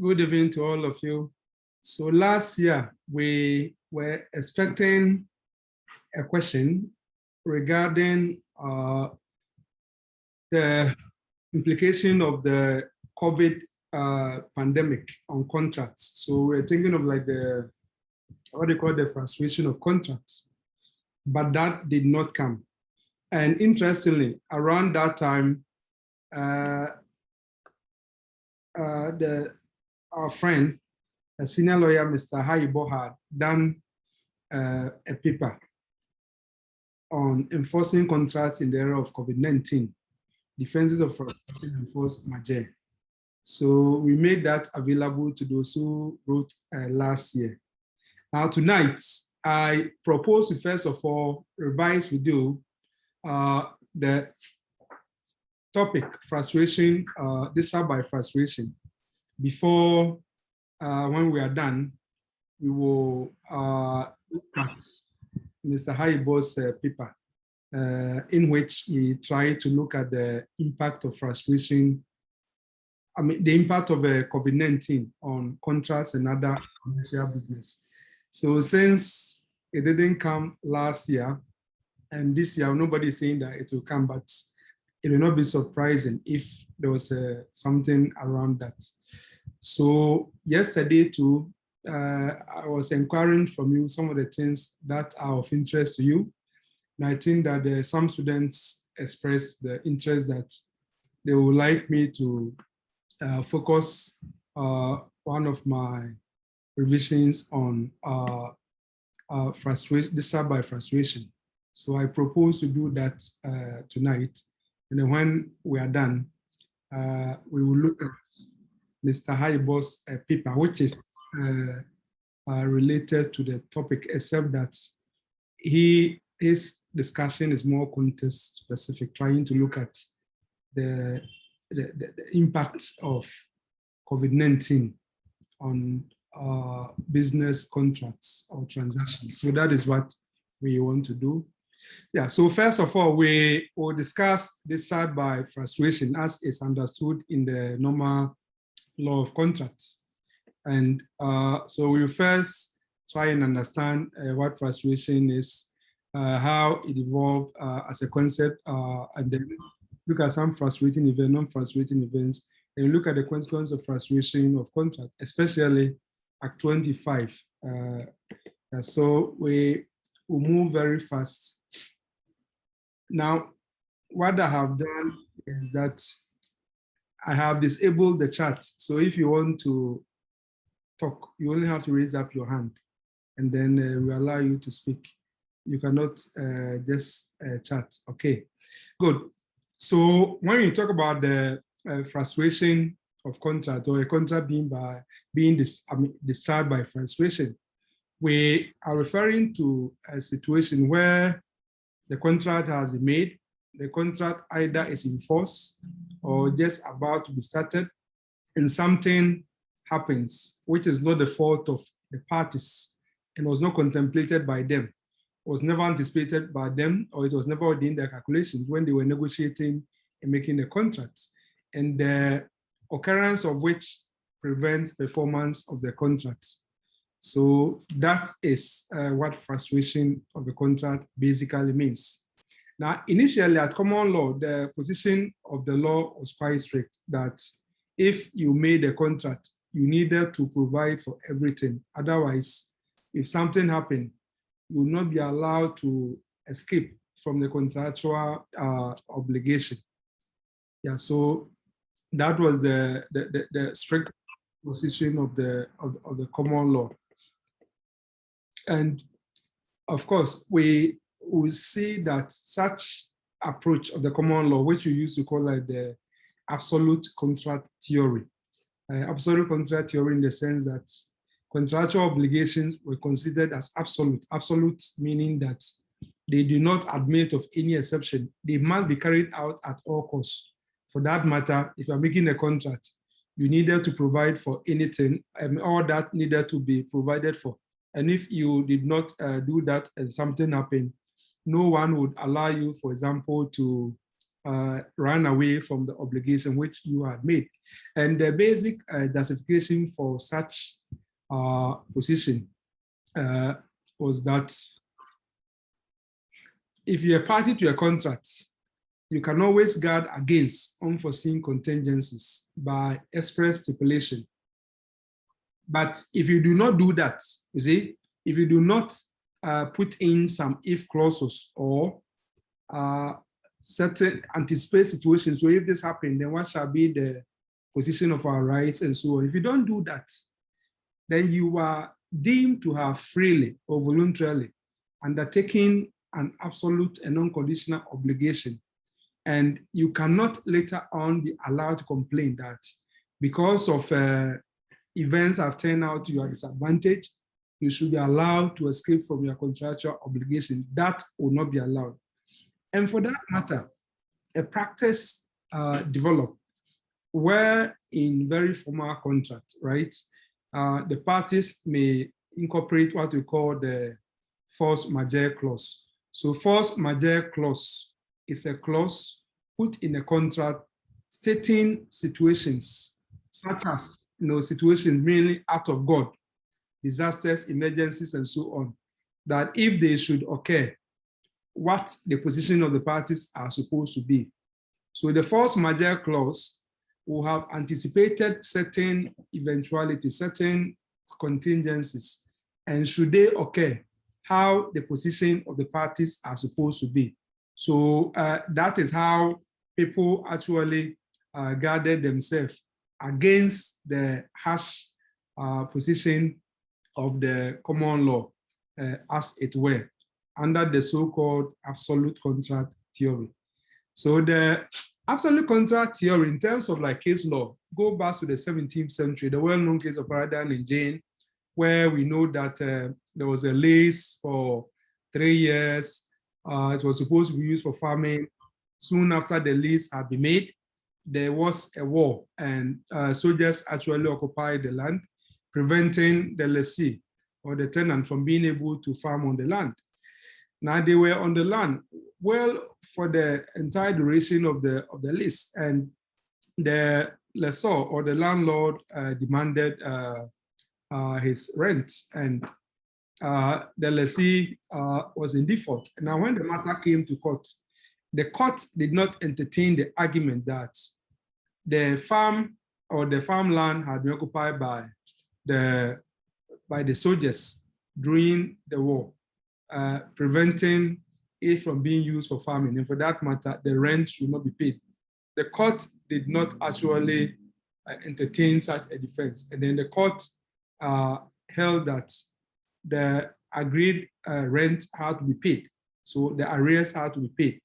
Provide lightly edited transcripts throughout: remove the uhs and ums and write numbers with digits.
Good evening to all of you. So last year, we were expecting a question regarding the implication of the COVID pandemic on contracts. So we're thinking of like what they call the frustration of contracts, but that did not come. And interestingly, around that time, our friend, a senior lawyer, Mr. Hayibor, had done a paper on enforcing contracts in the era of COVID-19, defenses of frustration enforced Majeure. So we made that available to those who wrote last year. Now tonight, I propose to first of all revise with you the topic frustration, discharge by frustration. Before when we are done, we will look at Mr. Hayibor's paper, in which he tried to look at the impact of frustration, the impact of COVID-19 on contracts and other commercial business. So since it didn't come last year, and this year nobody is saying that it will come, but it will not be surprising if there was something around that. So yesterday too, I was inquiring from you some of the things that are of interest to you. And I think that some students expressed the interest that they would like me to focus one of my revisions on frustration, discharge by frustration. So I propose to do that tonight. And then when we are done, we will look at Mr. Hayibor's paper, which is related to the topic, except that his discussion is more context specific, trying to look at the impact of COVID-19 on business contracts or transactions. So that is what we want to do. Yeah, so first of all, we will discuss discharge by frustration as is understood in the normal law of contracts. And so we'll first try and understand what frustration is, how it evolved as a concept, and then look at some frustrating events, non-frustrating events, and look at the consequence of frustration of contract, especially Act 25. So we will move very fast. Now, what I have done is that I have disabled the chat. So if you want to talk, you only have to raise up your hand, and then we allow you to speak. You cannot just chat. Okay, good. So when you talk about the frustration of contract, or a contract being discharged by frustration, we are referring to a situation where the contract has been made, the contract either is in force or just about to be started, and something happens which is not the fault of the parties and was not contemplated by them, was never anticipated by them, or it was never within their calculations when they were negotiating and making the contracts, and the occurrence of which prevents performance of the contract. So that is what frustration of the contract basically means. Now, initially at common law, the position of the law was quite strict that if you made a contract, you needed to provide for everything. Otherwise, if something happened, you will not be allowed to escape from the contractual obligation. Yeah, so that was the strict position of the common law. And of course, we will see that such approach of the common law, which we used to call like the absolute contract theory, absolute contract theory in the sense that contractual obligations were considered as absolute. Absolute meaning that they do not admit of any exception. They must be carried out at all costs. For that matter, if you're making a contract, you needed to provide for anything, all that needed to be provided for. And if you did not do that and something happened, no one would allow you, for example, to run away from the obligation which you had made. And the basic justification for such position was that if you're a party to a contract, you can always guard against unforeseen contingencies by express stipulation. But if you do not do that, you see, if you do not put in some if clauses or certain anticipate situations, so if this happens, then what shall be the position of our rights and so on. If you don't do that, then you are deemed to have freely or voluntarily undertaken an absolute and unconditional obligation. And you cannot later on be allowed to complain that because of events have turned out to your disadvantage, you should be allowed to escape from your contractual obligation. That will not be allowed. And for that matter, a practice developed where in very formal contract, right, the parties may incorporate what we call the force majeure clause. So force majeure clause is a clause put in a contract stating situations such as, situations mainly out of God, disasters, emergencies, and so on, that if they should occur, what the position of the parties are supposed to be. So the force majeure clause will have anticipated certain eventualities, certain contingencies, and should they occur, how the position of the parties are supposed to be. So that is how people actually guarded themselves against the harsh position of the common law, as it were, under the so-called absolute contract theory. So the absolute contract theory, in terms of like case law, go back to the 17th century, the well-known case of Paradan and Jane, where we know that there was a lease for 3 years. It was supposed to be used for farming. Soon after the lease had been made, there was a war, and soldiers actually occupied the land, preventing the lessee or the tenant from being able to farm on the land. Now they were on the land well for the entire duration of the lease, and the lessor or the landlord demanded his rent, and the lessee was in default. Now, when the matter came to court, the court did not entertain the argument that the farm or the farmland had been occupied by the soldiers during the war, preventing it from being used for farming. And for that matter, the rent should not be paid. The court did not actually entertain such a defense. And then the court held that the agreed rent had to be paid. So the arrears had to be paid,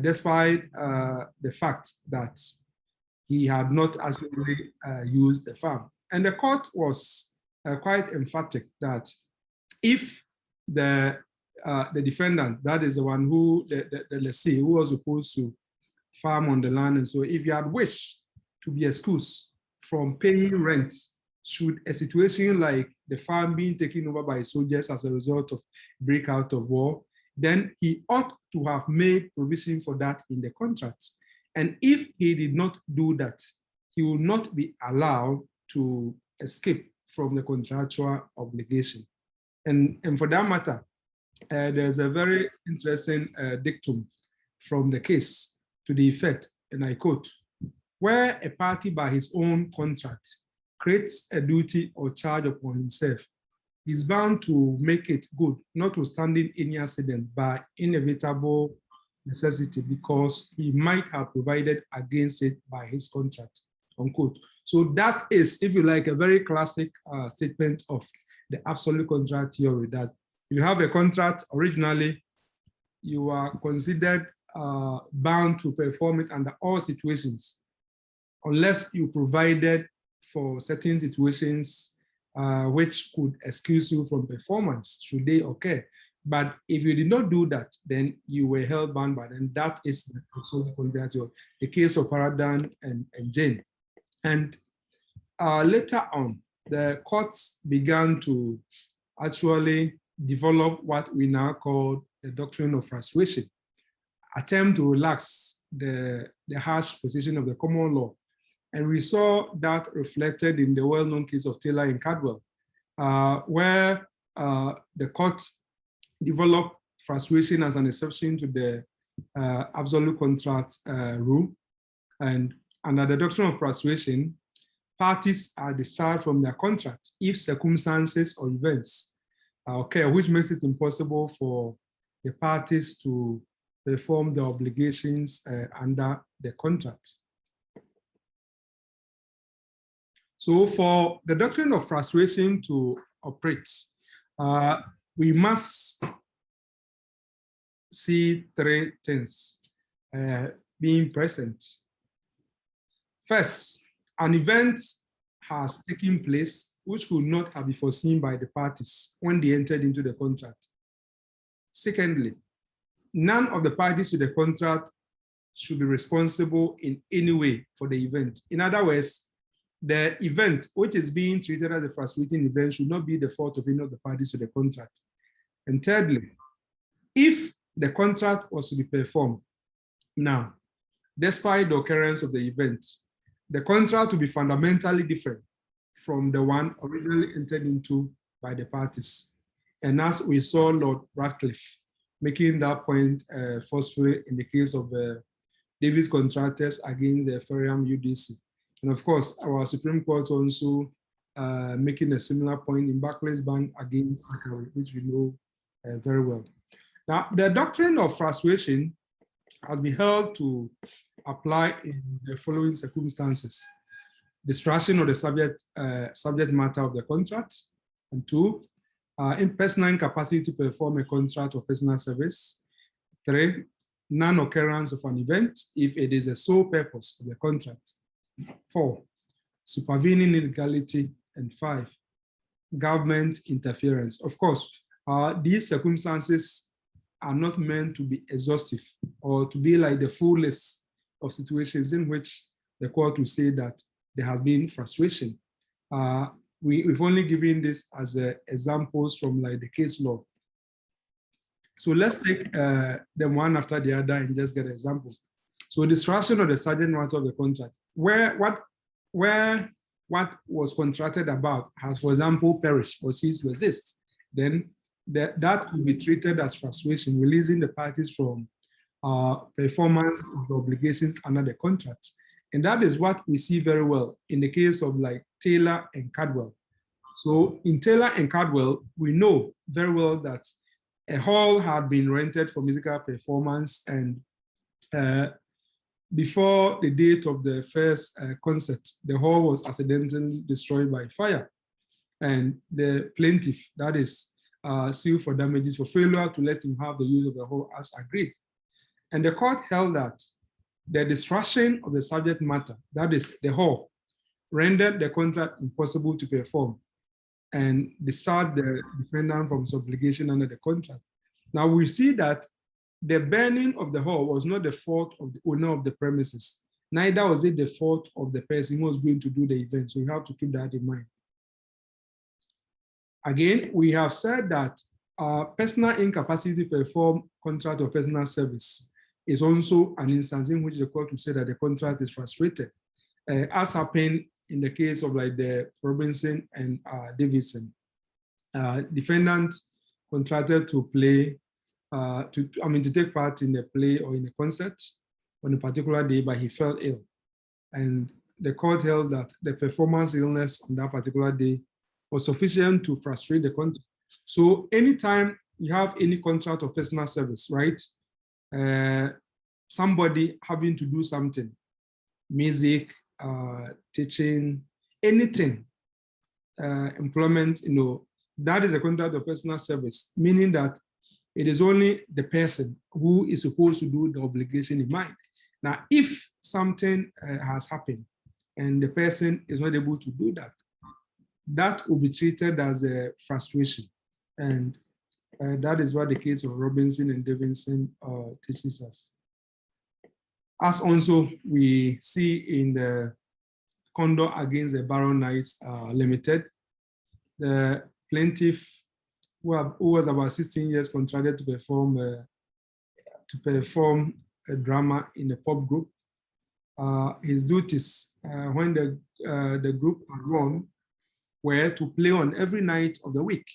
despite the fact that he had not actually used the farm. And the court was quite emphatic that if the defendant, that is the one who, the lessee, who was supposed to farm on the land, and so if you had wished to be excused from paying rent, should a situation like the farm being taken over by soldiers as a result of breakout of war, then he ought to have made provision for that in the contract. And if he did not do that, he will not be allowed to escape from the contractual obligation. And for that matter, there's a very interesting dictum from the case to the effect, and I quote, where a party by his own contract creates a duty or charge upon himself, he is bound to make it good, notwithstanding any accident by inevitable necessity, because he might have provided against it by his contract, unquote. So that is, if you like, a very classic statement of the absolute contract theory, that you have a contract originally, you are considered bound to perform it under all situations, unless you provided for certain situations which could excuse you from performance, should they occur. But if you did not do that, then you were held bound by them. That is the absolute contract theory, the case of Paradan and Jane. And later on, the courts began to actually develop what we now call the doctrine of frustration, attempt to relax the harsh position of the common law. And we saw that reflected in the well-known case of Taylor and Caldwell, where the court developed frustration as an exception to the absolute contract rule. And under the doctrine of frustration, parties are discharged from their contract if circumstances or events occur which makes it impossible for the parties to perform their obligations under the contract. So for the doctrine of frustration to operate, we must see three things being present. First, an event has taken place which could not have been foreseen by the parties when they entered into the contract. Secondly, none of the parties to the contract should be responsible in any way for the event. In other words, the event which is being treated as a frustrating event should not be the fault of any of the parties to the contract. And thirdly, if the contract was to be performed now, despite the occurrence of the event, the contract will be fundamentally different from the one originally entered into by the parties. And as we saw Lord Radcliffe making that point forcefully in the case of Davis contractors against the Feriam UDC. And of course, our Supreme Court also making a similar point in Barclays Bank against ACCRA, which we know very well. Now, the doctrine of frustration has been held to apply in the following circumstances: distraction of the subject matter of the contract, and two, impersonal incapacity to perform a contract or personal service. Three, non-occurrence of an event if it is the sole purpose of the contract. Four, supervening illegality. And five, government interference. Of course, these circumstances are not meant to be exhaustive or to be like the full list of situations in which the court will say that there has been frustration. We've only given this as examples from like the case law. So let's take them one after the other and just get examples. So distraction of the subject matter of the contract, where what was contracted about has, for example, perished or ceased to exist, then that could be treated as frustration, releasing the parties from performance of the obligations under the contract. And that is what we see very well in the case of like Taylor and Caldwell. So in Taylor and Caldwell, we know very well that a hall had been rented for musical performance, and before the date of the first concert, the hall was accidentally destroyed by fire. And the plaintiff, that is, sued for damages for failure to let him have the use of the hall as agreed. And the court held that the destruction of the subject matter, that is the hall, rendered the contract impossible to perform and discharged the defendant from his obligation under the contract. Now we see that the burning of the hall was not the fault of the owner of the premises, neither was it the fault of the person who was going to do the event. So you have to keep that in mind. Again, we have said that personal incapacity to perform contract or personal service is also an instance in which the court will say that the contract is frustrated, as happened in the case of like the Robinson and Davidson. Defendant contracted to play, to take part in a play or in a concert on a particular day, but he fell ill. And the court held that the performance illness on that particular day was sufficient to frustrate the contract. So anytime you have any contract or personal service, right? Somebody having to do something, music, teaching, anything, employment, that is a contract or personal service, meaning that it is only the person who is supposed to do the obligation in mind. Now, if something has happened and the person is not able to do that, that will be treated as a frustration. And that is what the case of Robinson and Davidson teaches us. As also we see in the Condor against the Baron Knights Limited, the plaintiff who was about 16 years contracted to perform a drama in a pop group. His duties when the group had run were to play on every night of the week.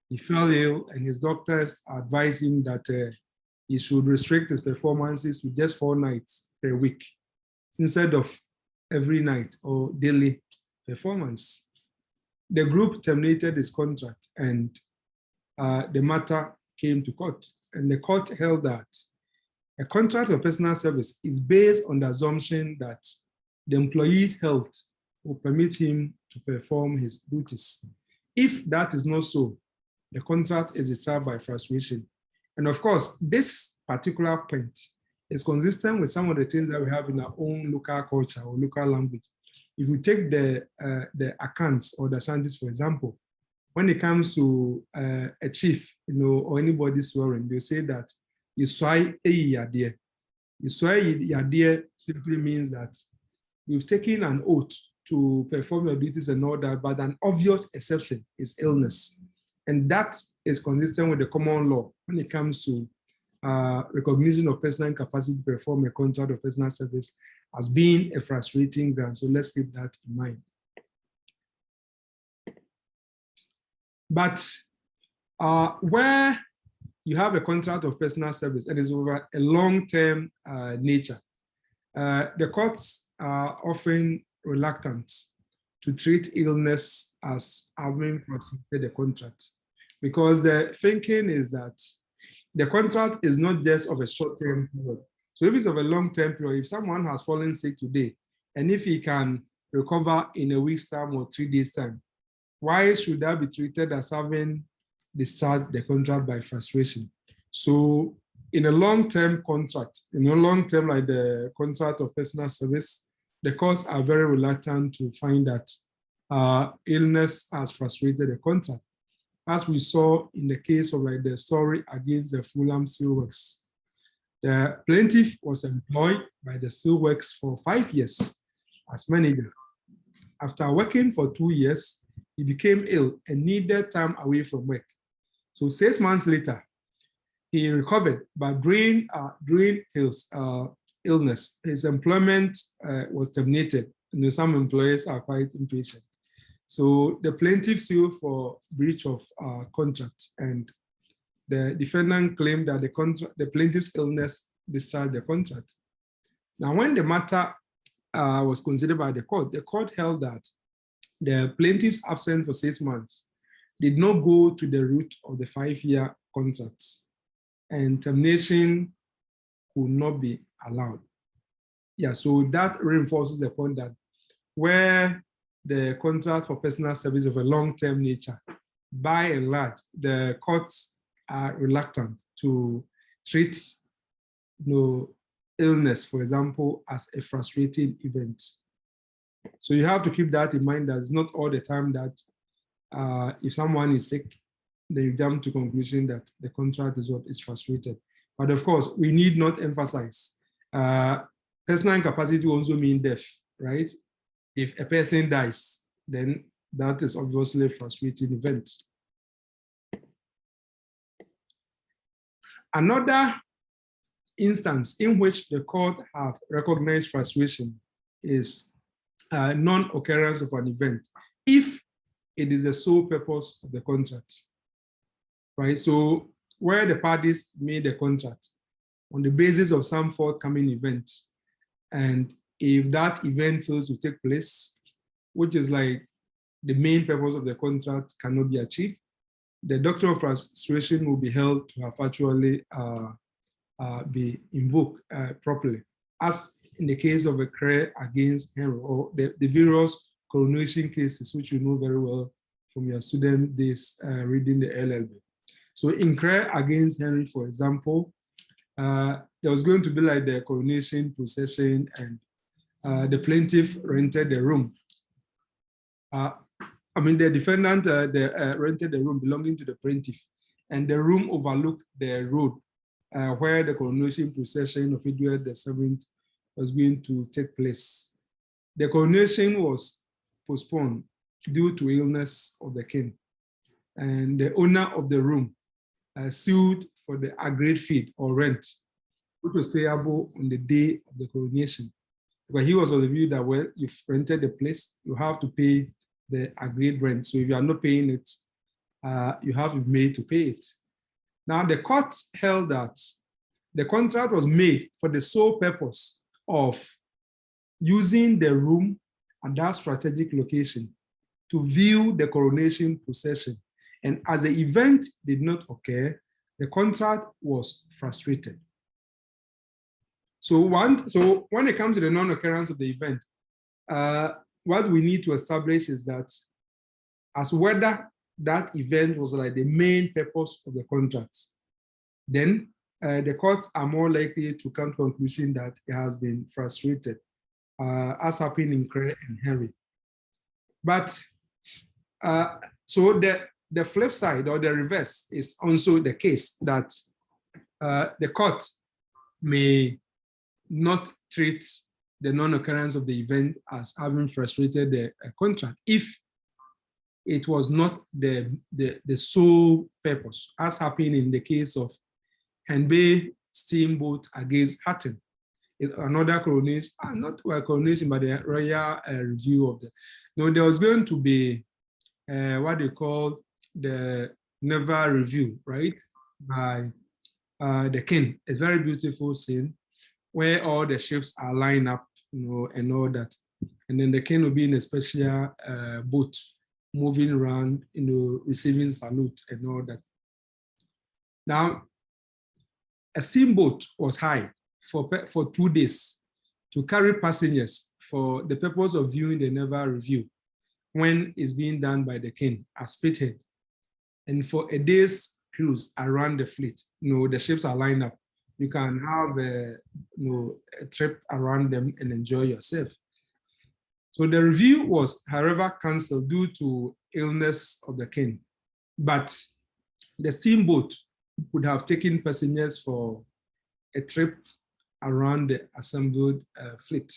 He fell ill, and his doctors advised him that he should restrict his performances to just 4 nights per week instead of every night or daily performance. The group terminated his contract, and the matter came to court. And the court held that a contract of personal service is based on the assumption that the employee's health will permit him to perform his duties. If that is not so, the contract is discharged by frustration. And of course, this particular point is consistent with some of the things that we have in our own local culture or local language. If we take the accounts or the Ashantis, for example, when it comes to a chief, or anybody swearing, they say that Yiswai Yadie. Yiswai Yadie simply means that you've taken an oath to perform your duties and all that, but an obvious exception is illness. And that is consistent with the common law when it comes to recognition of personal incapacity to perform a contract of personal service as being a frustrating ground. So let's keep that in mind. But where you have a contract of personal service and it's over a long-term nature, the courts are often reluctant to treat illness as having frustrated the contract, because the thinking is that the contract is not just of a short-term period. So if it's of a long-term period, if someone has fallen sick today, and if he can recover in a week's time or 3 days' time, why should that be treated as having discharged the contract by frustration? So in a long-term contract, in a long-term like the contract of personal service, the courts are very reluctant to find that illness has frustrated the contract. As we saw in the case of like the story against the Fulham Steelworks, the plaintiff was employed by the Steelworks for 5 years as manager. After working for 2 years, he became ill and needed time away from work. So 6 months later, he recovered, but during his illness, his employment was terminated. And some employers are quite impatient. So the plaintiff sued for breach of contract, and the defendant claimed that the plaintiff's illness discharged the contract. Now, when the matter was considered by the court held that the plaintiff's absence for 6 months did not go to the root of the 5-year contract, and termination could not be allowed. Yeah, so that reinforces the point that where the contract for personal service of a long-term nature, by and large, the courts are reluctant to treat illness, for example, as a frustrating event. So you have to keep that in mind. That it's not all the time that if someone is sick, then you jump to conclusion that the contract is what is frustrated. But of course, we need not emphasize personal incapacity also means death, right? If a person dies, then that is obviously a frustrating event. Another instance in which the court have recognized frustration is non-occurrence of an event, if it is the sole purpose of the contract, right? So where the parties made the contract on the basis of some forthcoming event, and if that event fails to take place, which is like the main purpose of the contract cannot be achieved, the doctrine of frustration will be held to have actually be invoked properly, as in the case of ACCRA against Henry, or the various coronation cases, which you know very well from your student days reading the LLB. So in ACCRA against Henry, for example, there was going to be like the coronation procession, and the plaintiff rented the room. The defendant rented the room belonging to the plaintiff, and the room overlooked the road where the coronation procession of Edward VII was going to take place. The coronation was postponed due to illness of the king, and the owner of the room sued for the agreed fee or rent which was payable on the day of the coronation. Because he was of the view that, well, you've rented the place, you have to pay the agreed rent. So if you are not paying it, you have to be made to pay it. Now, the court held that the contract was made for the sole purpose of using the room at that strategic location to view the coronation procession. And as the event did not occur, the contract was frustrated. So when it comes to the non-occurrence of the event, what we need to establish is that as whether that event was like the main purpose of the contract, then the courts are more likely to come to the conclusion that it has been frustrated, as happened in Cray and Henry. But so the flip side or the reverse is also the case that the court may not treat the non-occurrence of the event as having frustrated the contract if it was not the sole purpose, as happened in the case of Henbay Steamboat against Hatton. Another coronation, not a coronation, but a royal review of the. No, there was going to be what they call the naval review, right, by the king. A very beautiful scene where all the ships are lined up, and all that, and then the king will be in a special boat, moving around, receiving salute and all that. Now, a steamboat was hired for 2 days to carry passengers for the purpose of viewing the naval review when it's being done by the king as spearhead, and for a day's cruise around the fleet. The ships are lined up. You can have a trip around them and enjoy yourself. So the review was, however, cancelled due to illness of the king. But the steamboat would have taken passengers for a trip around the assembled fleet,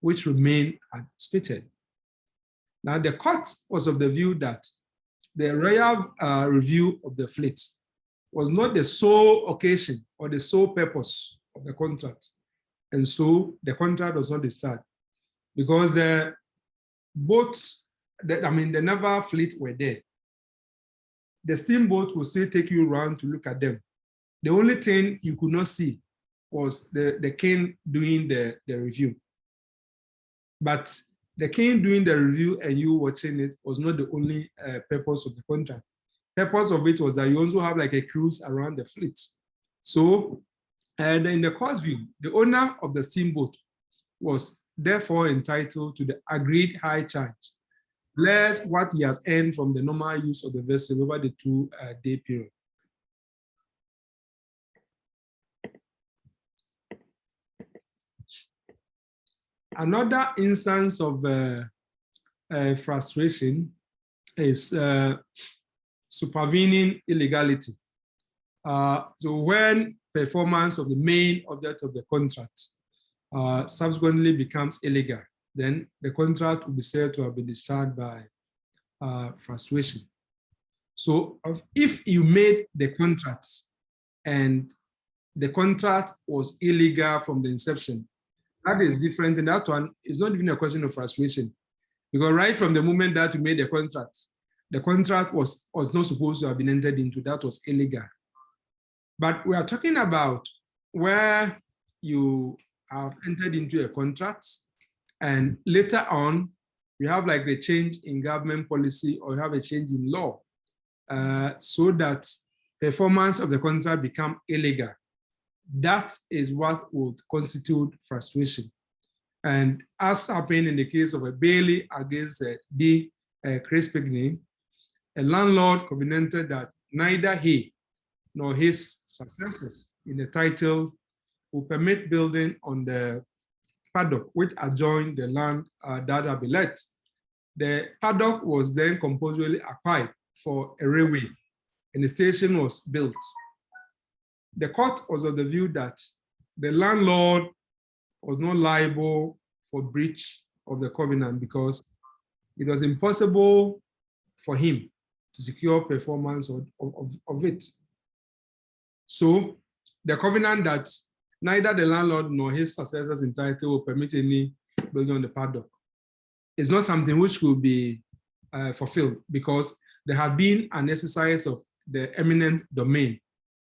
which remained at Spithead. Now, the court was of the view that the royal review of the fleet was not the sole occasion or the sole purpose of the contract. And so the contract was not discharged because the boats, the naval fleet were there. The steamboat will still take you around to look at them. The only thing you could not see was the king doing the review. But the king doing the review and you watching it was not the only purpose of the contract. Purpose of it was that you also have like a cruise around the fleet. So in the court's view, the owner of the steamboat was therefore entitled to the agreed high charge, less what he has earned from the normal use of the vessel over the 2-day period. Another instance of frustration is supervening illegality. So when performance of the main object of the contract subsequently becomes illegal, then the contract will be said to have been discharged by frustration. So if you made the contract and the contract was illegal from the inception, that is different, and that one is not even a question of frustration, because right from the moment that you made the contract was not supposed to have been entered into, that was illegal. But we are talking about where you have entered into a contract and later on you have like a change in government policy or you have a change in law, so that performance of the contract become illegal. That is what would constitute frustration. And as happened in the case of a Bailey against D. Crispigny, a landlord covenanted that neither he nor his successors in the title will permit building on the paddock which adjoined the land that had been let. The paddock was then compulsorily acquired for a railway and the station was built. The court was of the view that the landlord was not liable for breach of the covenant because it was impossible for him to secure performance of it. So the covenant that neither the landlord nor his successors in title will permit any building on the paddock. It's not something which will be fulfilled because there had been an exercise of the eminent domain,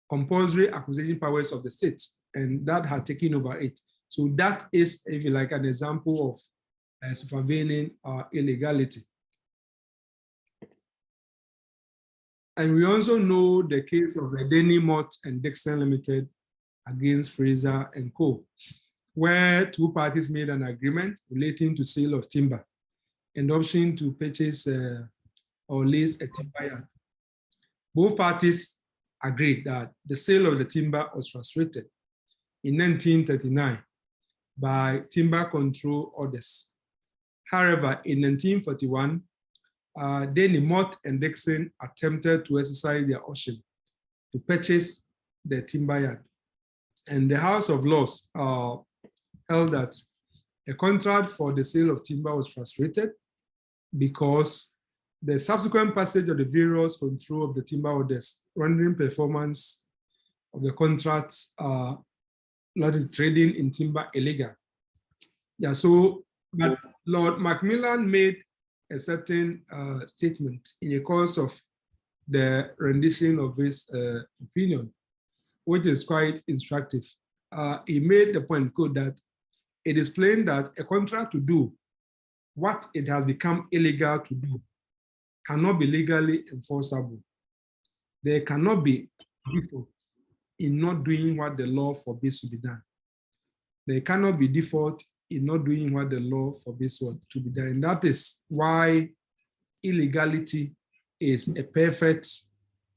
compulsory acquisition powers of the state, and that had taken over it. So that is, if you like, an example of supervening illegality. And we also know the case of the Denny Mott and Dixon Limited against Fraser and Co., where two parties made an agreement relating to sale of timber and option to purchase or lease a timber yard. Both parties agreed that the sale of the timber was frustrated in 1939 by timber control orders. However, in 1941, Denny Mott and Dixon attempted to exercise their option to purchase the timber yard. And the House of Lords held that a contract for the sale of timber was frustrated because the subsequent passage of the various control of the timber orders, rendering performance of the contract, that is trading in timber, illegal. Yeah, so but Lord Macmillan made a certain statement in the course of the rendition of his opinion, which is quite instructive. He made the point, quote, that it is plain that a contract to do what it has become illegal to do cannot be legally enforceable. There cannot be default in not doing what the law forbids to be done. There cannot be default in not doing what the law forbids to be done. And that is why illegality is a perfect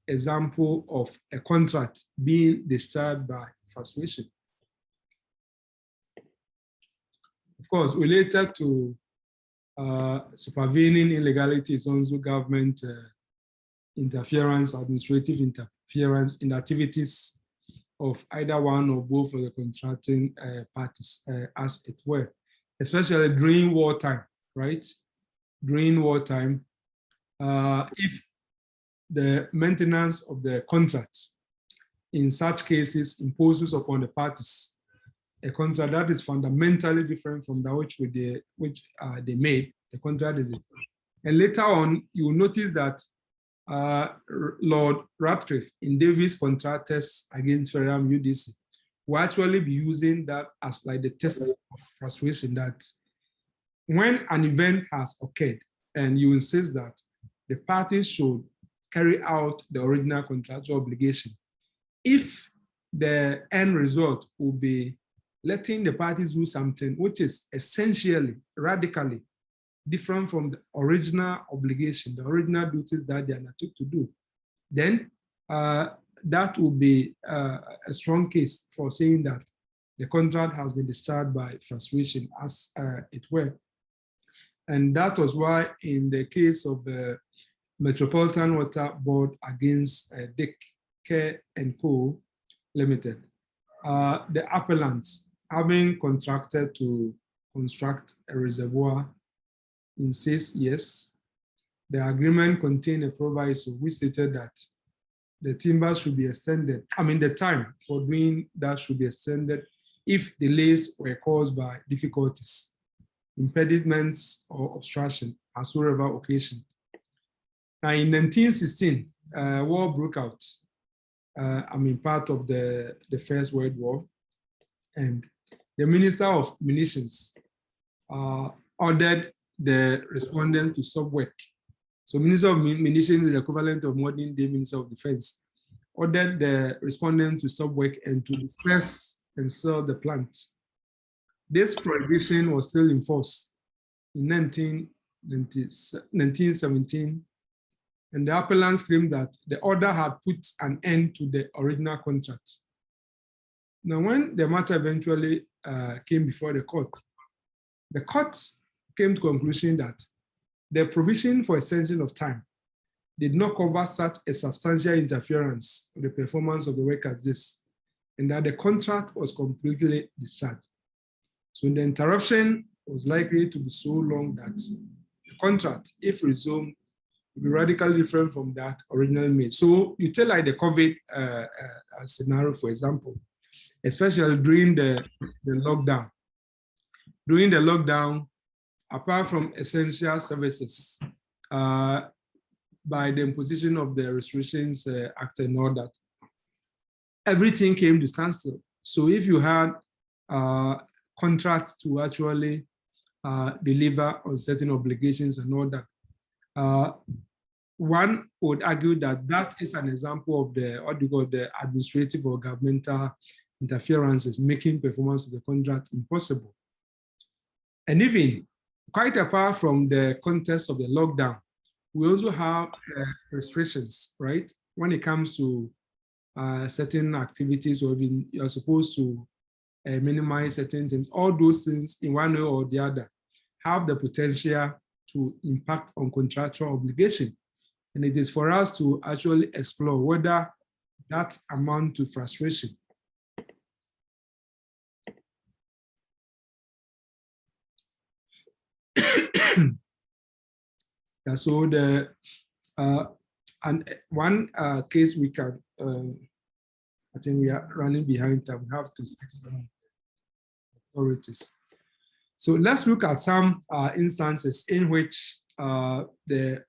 example of a contract being discharged by frustration. Of course, related to supervening illegality is also government interference, administrative interference in activities of either one or both of the contracting parties, as it were, especially during wartime, right? During wartime, if the maintenance of the contracts in such cases imposes upon the parties a contract that is fundamentally different from that which they made, the contract is it. And later on, you will notice that Lord Radcliffe in Davis Contractors against Ferram UDC will actually be using that as like the test of frustration, that when an event has occurred and you insist that the parties should carry out the original contractual obligation, if the end result will be letting the parties do something which is essentially, radically different from the original obligation, the original duties that they undertook to do, then that will be a strong case for saying that the contract has been discharged by frustration, as it were. And that was why in the case of the Metropolitan Water Board against Dick Care and Co. Limited, the appellants, having contracted to construct a reservoir in 6 years, the agreement contained a proviso which stated that the timber should be extended. I mean, the time for doing that should be extended if delays were caused by difficulties, impediments, or obstruction, as whatever occasion. Now, in 1916, war broke out. Part of the First World War, and the Minister of Munitions ordered the respondent to stop work. So Minister of Munitions is the equivalent of modern day Minister of Defense, ordered the respondent to stop work and to disperse and sell the plant. This prohibition was still in force in 1917, and the appellants claimed that the order had put an end to the original contract. Now, when the matter eventually came before the court came to the conclusion that the provision for extension of time did not cover such a substantial interference with the performance of the work as this, and that the contract was completely discharged. So the interruption was likely to be so long that the contract, if resumed, would be radically different from that originally made. So you take like the COVID scenario, for example. especially during the lockdown. During the lockdown, apart from essential services, by the imposition of the Restrictions Act and all that, everything came to standstill. So if you had contracts to actually deliver on certain obligations and all that, one would argue that that is an example of the administrative or governmental interferences making performance of the contract impossible. And even quite apart from the context of the lockdown, we also have restrictions, right? When it comes to certain activities, or even you're supposed to minimize certain things, all those things in one way or the other have the potential to impact on contractual obligation. And it is for us to actually explore whether that amount to frustration. Yeah, so the and one case we can, I think we are running behind time. We have to stick to the authorities. So let's look at some instances in which the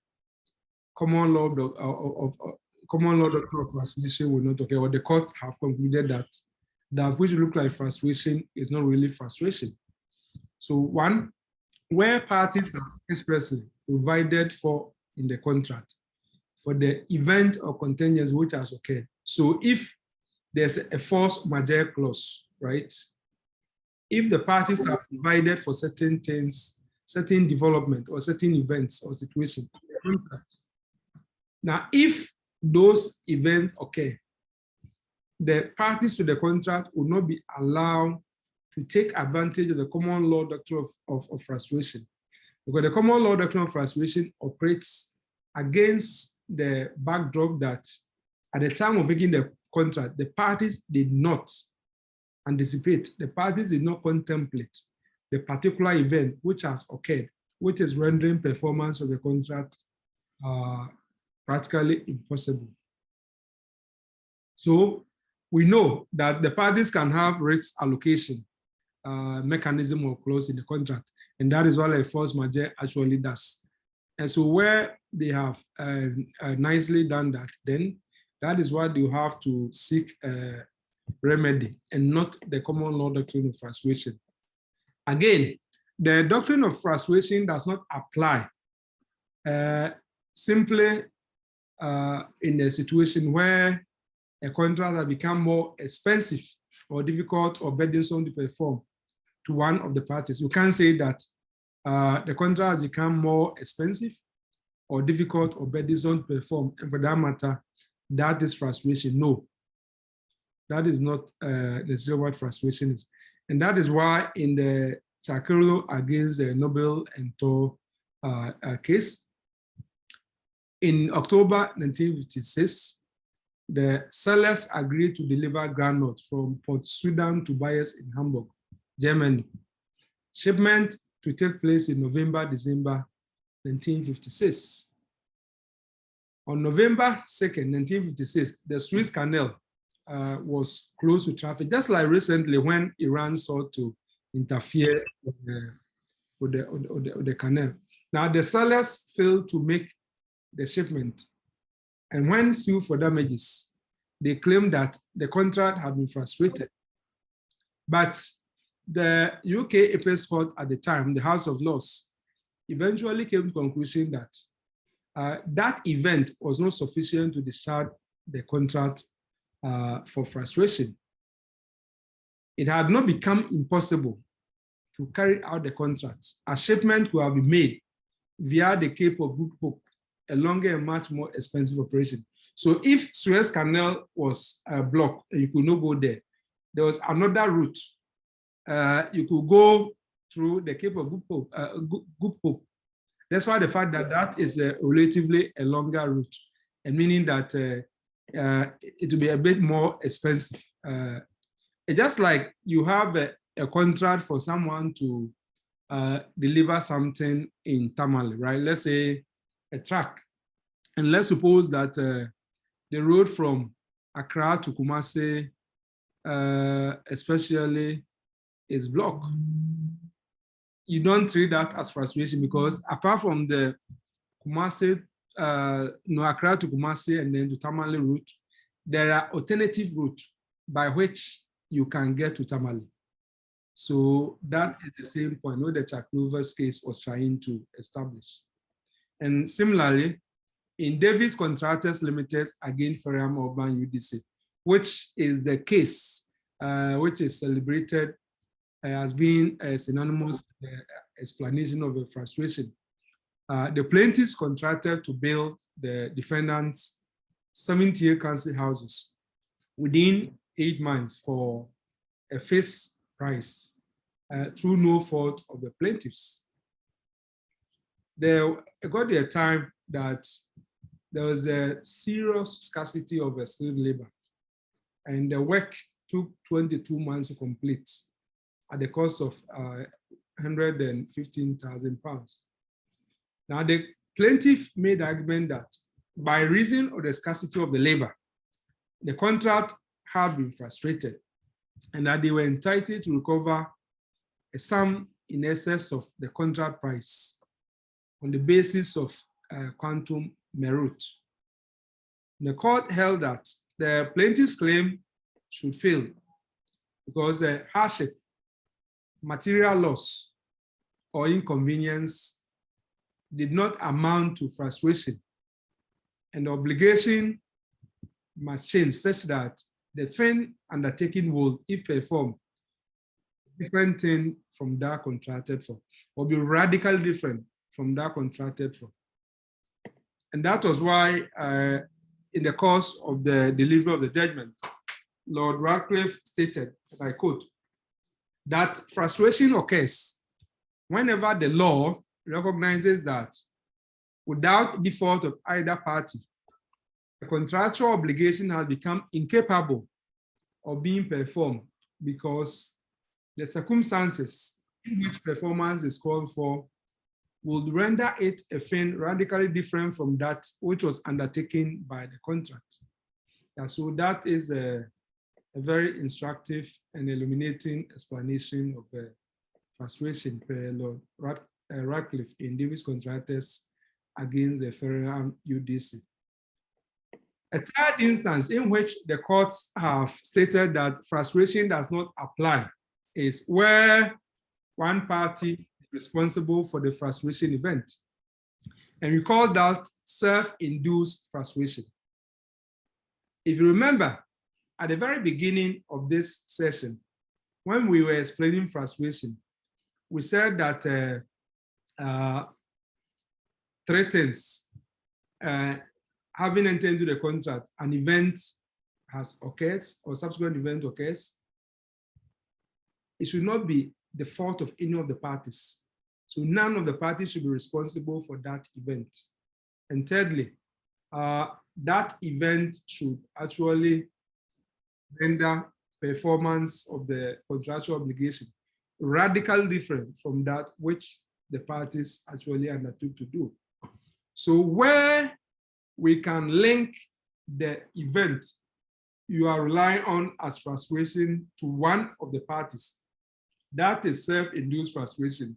common law doctrine of frustration will not occur, or the courts have concluded that that which look like frustration is not really frustration. So one, where parties have expressly provided for in the contract for the event or contingency which has occurred. So if there's a force majeure clause, right? If the parties have provided for certain things, certain development or certain events or situations, now if those events occur, the parties to the contract will not be allowed to take advantage of the common law doctrine of frustration, because the common law doctrine of frustration operates against the backdrop that at the time of making the contract, the parties did not anticipate, the parties did not contemplate the particular event which has occurred, which is rendering performance of the contract practically impossible. So we know that the parties can have risk allocation mechanism or clause in the contract, and that is what a force majeure actually does. And so where they have nicely done that, then that is what you have to seek remedy, and not the common law doctrine of frustration. Again, the doctrine of frustration does not apply simply in a situation where a contract has become more expensive or difficult or burdensome to perform to one of the parties. You can't say that the contract has become more expensive or difficult or burdensome to perform, and for that matter, that is frustration. No, that is not necessarily what frustration is. And that is why in the Chakiro against the Nobel and Tor case, in October 1956, the sellers agreed to deliver groundnut from Port Sudan to buyers in Hamburg, Germany. Shipment to take place in November, December 1956. On November 2nd, 1956, the Suez Canal was closed to traffic, just like recently when Iran sought to interfere with the canal. Now, the sellers failed to make the shipment, and when sued for damages, they claimed that the contract had been frustrated. But the UK Apex Court at the time, the House of Lords, eventually came to the conclusion that that event was not sufficient to discharge the contract for frustration. It had not become impossible to carry out the contract. A shipment could have been made via the Cape of Good Hope, a longer and much more expensive operation. So if Suez Canal was blocked and you could not go there, there was another route. You could go through the Cape of Good Hope. That's why the fact that that is relatively a longer route, and meaning that it will be a bit more expensive. It's just like you have a contract for someone to deliver something in Tamale, right? Let's say a truck. And let's suppose that the road from Accra to Kumasi especially is block. You don't treat that as frustration because apart from the Kumasi, Accra to Kumasi and then to Tamale route, there are alternative routes by which you can get to Tamale. So that is the same point what the Chaklover's case was trying to establish. And similarly, in Davis Contractors Limited against Ferram Urban UDC, which is the case which is celebrated as being a synonymous explanation of a frustration. The plaintiffs contracted to build the defendants 70 council houses within 8 months for a fixed price through no fault of the plaintiffs. There got a time that there was a serious scarcity of skilled labor, and the work took 22 months to complete at the cost of £115,000. Now, the plaintiff made the argument that by reason of the scarcity of the labor, the contract had been frustrated and that they were entitled to recover a sum in excess of the contract price on the basis of quantum merit. The court held that the plaintiff's claim should fail because the hardship, material loss, or inconvenience did not amount to frustration, and the obligation must change such that the thing undertaken will, if performed, different thing from that contracted for, or be radically different from that contracted for. And that was why, in the course of the delivery of the judgment, Lord Radcliffe stated, and I quote, that frustration occurs whenever the law recognizes that without default of either party, the contractual obligation has become incapable of being performed because the circumstances in which performance is called for would render it a thing radically different from that which was undertaken by the contract. And so that is a very instructive and illuminating explanation of the frustration per Lord Radcliffe in Davis Contractors against the Ferram UDC. A third instance in which the courts have stated that frustration does not apply is where one party is responsible for the frustration event. And we call that self-induced frustration. If you remember, at the very beginning of this session, when we were explaining frustration, we said that 3 things. Having entered into the contract, an event has occurred or subsequent event occurs, it should not be the fault of any of the parties. So none of the parties should be responsible for that event. And thirdly, that event should actually render performance of the contractual obligation radically different from that which the parties actually undertook to do. So where we can link the event you are relying on as frustration to one of the parties, that is self-induced frustration,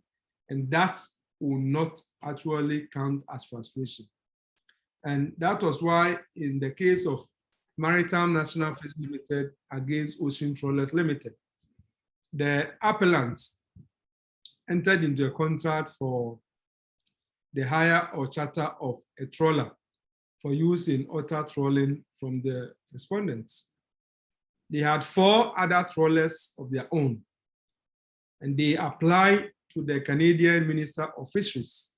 and that will not actually count as frustration. And that was why in the case of Maritime National Fish Limited against Ocean Trawlers Limited, the appellants entered into a contract for the hire or charter of a trawler for use in otter trawling from the respondents. They had 4 other trawlers of their own, and they applied to the Canadian Minister of Fisheries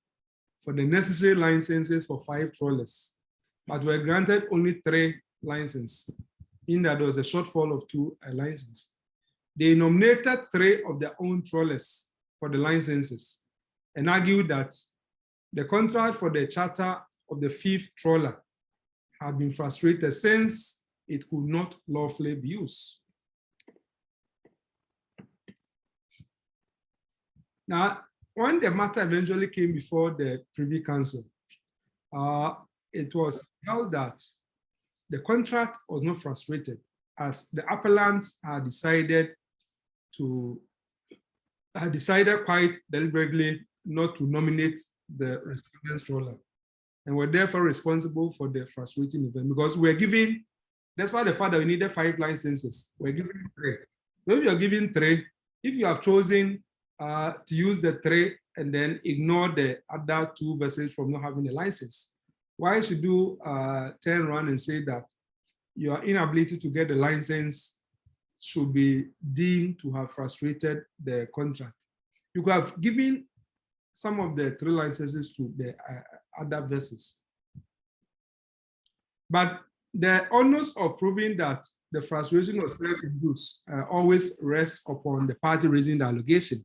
for the necessary licenses for 5 trawlers, but were granted only 3 licenses, in that there was a shortfall of 2 licenses. They nominated 3 of their own trawlers for the licenses and argued that the contract for the charter of the 5th trawler had been frustrated since it could not lawfully be used. Now, when the matter eventually came before the Privy Council, it was held that the contract was not frustrated as the appellants are decided quite deliberately not to nominate the respondent's roller, and were therefore responsible for the frustrating event, because we're giving, despite the fact that we needed 5 licenses, we're giving 3. So if you're giving 3, if you have chosen to use the 3 and then ignore the other 2 vessels from not having a license, why should you turn around and say that your inability to get the license should be deemed to have frustrated the contract? You could have given some of the 3 licenses to the other vessels. But the onus of proving that the frustration was self-induced always rests upon the party raising the allegation.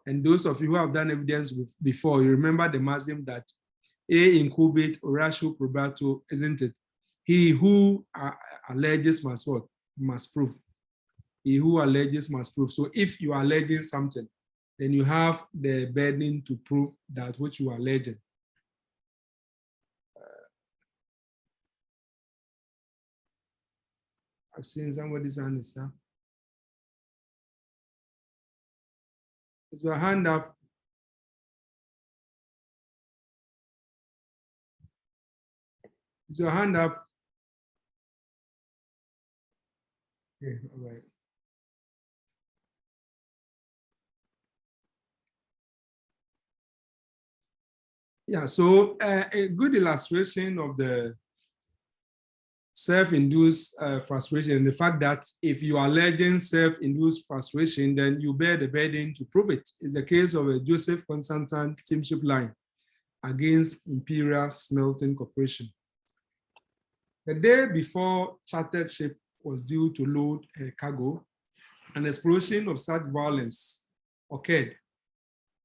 And those of you who have done evidence before, you remember the maxim that A incubate oratio probato, isn't it? He who alleges must what? Must prove. He who alleges must prove. So if you are alleging something, then you have the burden to prove that which you are alleging. I've seen somebody's hand is up. Is your hand up? Is your hand up? Okay, all right. Yeah, so a good illustration of the self-induced frustration, and the fact that if you are alleging self-induced frustration, then you bear the burden to prove it. It's the case of a Joseph Constantine steamship line against Imperial Smelting Corporation. The day before chartered ship was due to load a cargo, an explosion of such violence occurred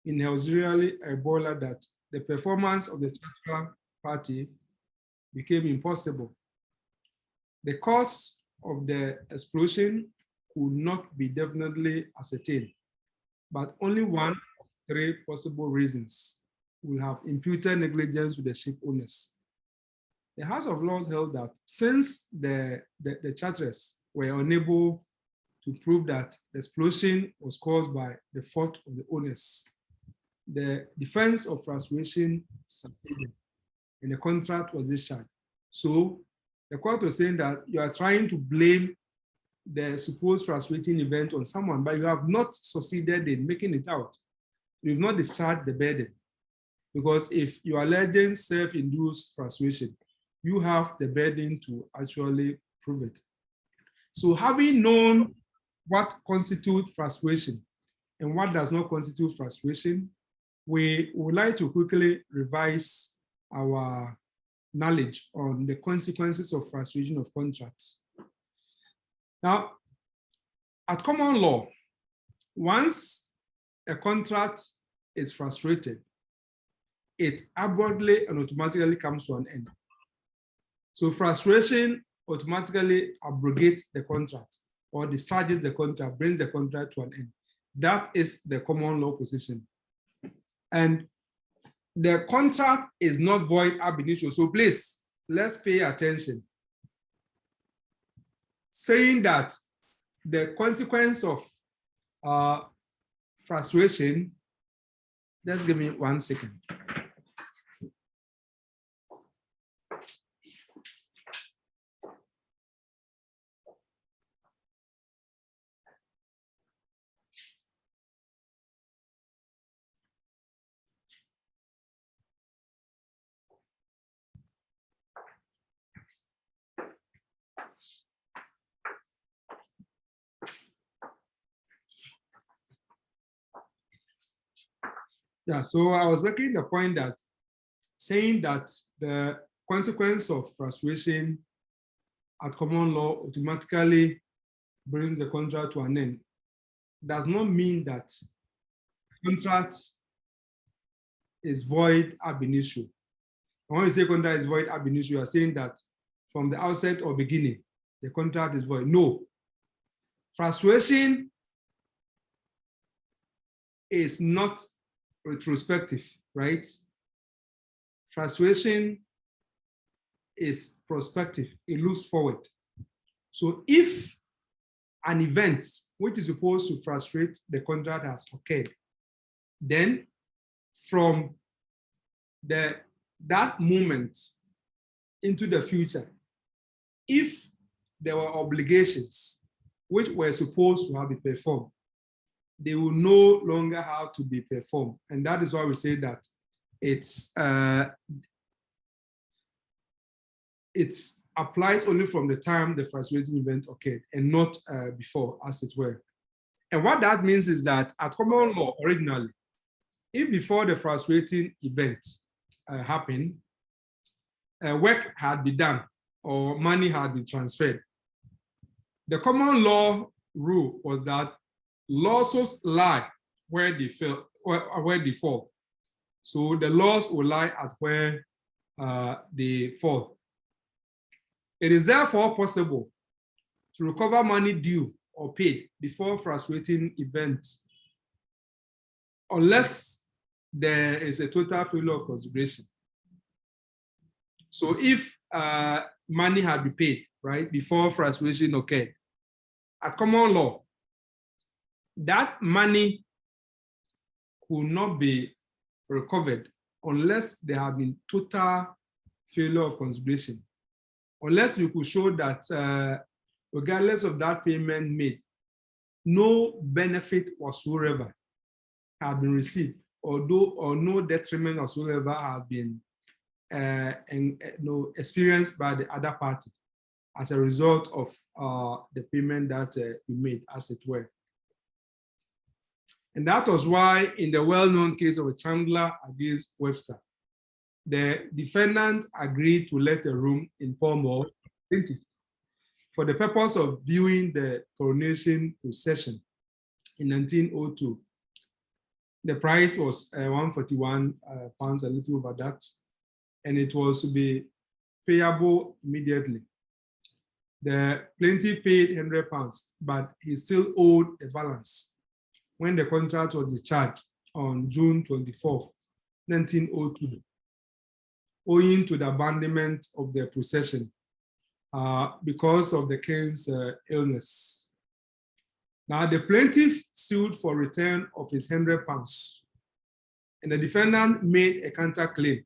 in auxiliary a boiler that the performance of the charterer party became impossible. The cause of the explosion could not be definitely ascertained, but only one of 3 possible reasons will have imputed negligence to the ship owners. The House of Lords held that since the charterers were unable to prove that the explosion was caused by the fault of the owners, the defense of frustration succeeded and the contract was discharged. So the court was saying that you are trying to blame the supposed frustrating event on someone, but you have not succeeded in making it out. You have not discharged the burden. Because if you are alleging self-induced frustration, you have the burden to actually prove it. So having known what constitutes frustration and what does not constitute frustration, we would like to quickly revise our knowledge on the consequences of frustration of contracts. Now, at common law, once a contract is frustrated, it abruptly and automatically comes to an end. So frustration automatically abrogates the contract or discharges the contract, brings the contract to an end. That is the common law position. And the contract is not void ab initio. So please, let's pay attention. Saying that the consequence of frustration, just give me 1 second. Yeah, so I was making the point that saying that the consequence of frustration at common law automatically brings the contract to an end does not mean that the contract is void ab initio. And when you say contract is void ab initio, you are saying that from the outset or beginning, the contract is void. No. Frustration is not retrospective, right? Frustration is prospective, it looks forward. So if an event which is supposed to frustrate the contract has occurred, then from that moment into the future, if there were obligations which were supposed to have been performed, they will no longer have to be performed. And that is why we say that it applies only from the time the frustrating event occurred and not before, as it were. And what that means is that at common law originally, if before the frustrating event happened, work had been done or money had been transferred, the common law rule was that losses lie where they fall. So the loss will lie at where they fall. It is therefore possible to recover money due or paid before frustrating event, unless there is a total failure of consideration. So if money had been paid, right, before frustration occurred, at common law, that money could not be recovered unless there had been total failure of consideration. Unless you could show that regardless of that payment made, no benefit whatsoever had been received, or no detriment whatsoever had been experienced by the other party as a result of the payment that we made, as it were. And that was why in the well-known case of Chandler against Webster, the defendant agreed to let a room in Palmer for the purpose of viewing the coronation procession in 1902. The price was 141 pounds, a little over that, and it was to be payable immediately. The plaintiff paid 100 pounds, but he still owed the balance when the contract was discharged on June 24th, 1902, owing to the abandonment of the procession because of the king's illness. Now, the plaintiff sued for return of his 100 pounds, and the defendant made a counterclaim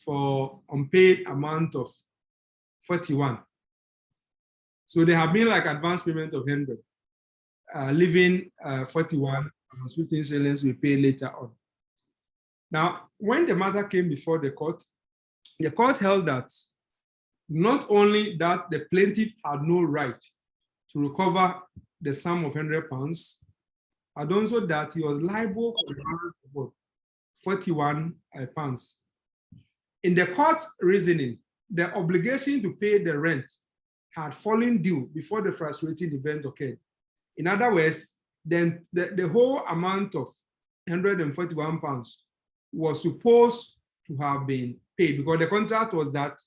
for unpaid amount of 41. So there have been like advance payment of 100, leaving 41 and 15 shillings we pay later on. Now, when the matter came before the court held that not only that the plaintiff had no right to recover the sum of 100 pounds, but also that he was liable for the amount of 41 pounds. In the court's reasoning, the obligation to pay the rent had fallen due before the frustrating event occurred. In other words, then the whole amount of 141 pounds was supposed to have been paid, because the contract was that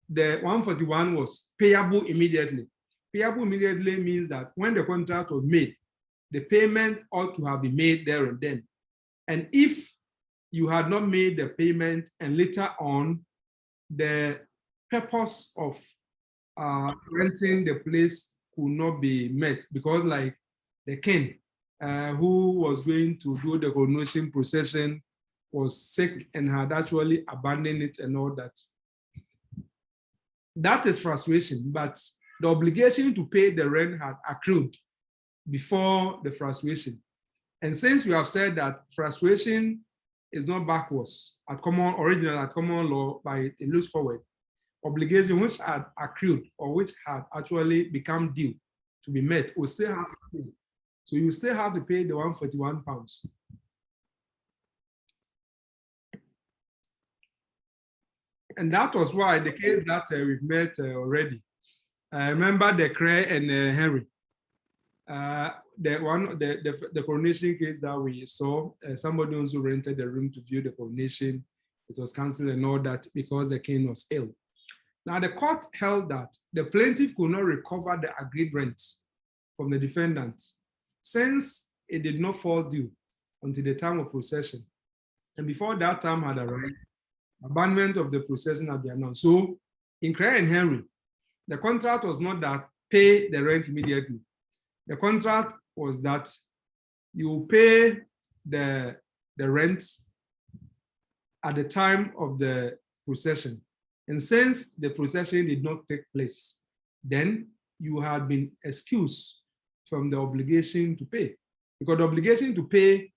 the 141 was payable immediately. Payable immediately means that when the contract was made, the payment ought to have been made there and then. And if you had not made the payment and later on, the purpose of renting the place could not be met, because like the king who was going to do the coronation procession was sick and had actually abandoned it and all that. That is frustration, but the obligation to pay the rent had accrued before the frustration. And since we have said that frustration is not backwards original at common law, by it looks forward, obligation which had accrued or which had actually become due to be met will still have to pay. So you still have to pay the 141 pounds. And that was why the case that we've met already. Remember the Cray and Henry. The coronation case that we saw, somebody also rented the room to view the coronation. It was cancelled and all that because the king was ill. Now the court held that the plaintiff could not recover the agreed rent from the defendant since it did not fall due until the time of procession. And before that time had arrived, abandonment of the procession had been announced. So in Cray and Henry, the contract was not that pay the rent immediately, The contract was that you pay the rent at the time of the procession. And since the procession did not take place, then you had been excused from the obligation to pay, because the obligation to pay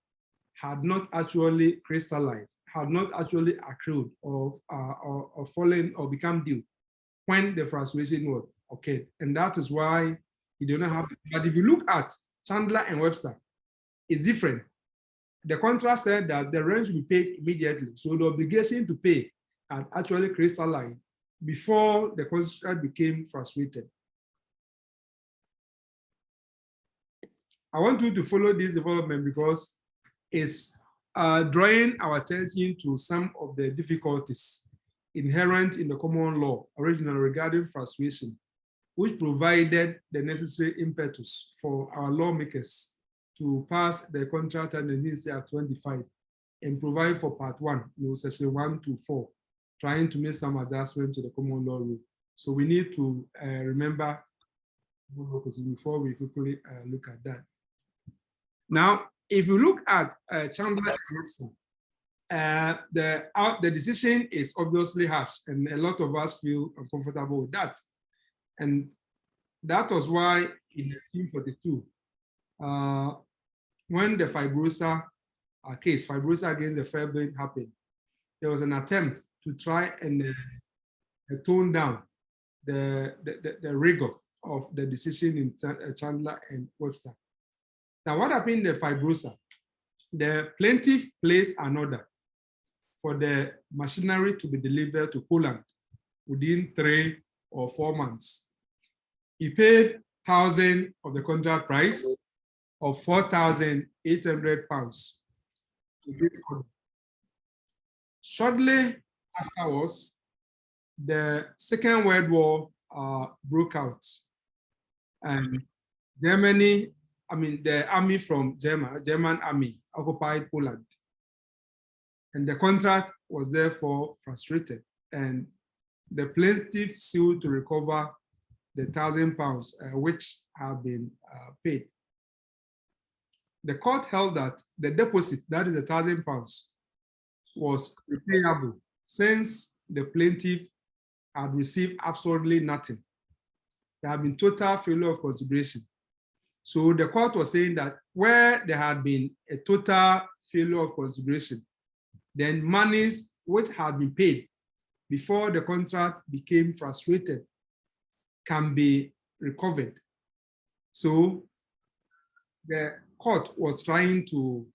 had not actually crystallized, had not actually accrued or fallen or become due when the frustration was occurred. And that is why you do not have it. But if you look at Chandler and Webster, it's different. The contract said that the rent should be paid immediately. So the obligation to pay had actually crystallized before the contract became frustrated. I want you to follow this development because it's drawing our attention to some of the difficulties inherent in the common law originally regarding frustration, which provided the necessary impetus for our lawmakers to pass the Contract and Act Act 25 and provide for part 1, section 1 to 4, trying to make some adjustment to the common law rule. So we need to remember before we quickly look at that. Now, if you look at Chandler and Webster, the decision is obviously harsh, and a lot of us feel uncomfortable with that. And that was why in 1942, when the Fibrosa case, Fibrosa against the Fairbairn happened, there was an attempt to try and tone down the rigor of the decision in Chandler and Webster. Now, what happened in the Fibrosa? The plaintiff placed an order for the machinery to be delivered to Poland within 3 or 4 months. He paid 1,000 of the contract price of £4,800 to this order. Shortly afterwards, the Second World War broke out, and Germany, the army from German army occupied Poland. And the contract was therefore frustrated, and the plaintiff sued to recover the £1,000 which have been paid. The court held that the deposit, that is the £1,000, was repayable since the plaintiff had received absolutely nothing. There had been total failure of consideration. So the court was saying that where there had been a total failure of consideration, then monies which had been paid before the contract became frustrated can be recovered. So the court was trying to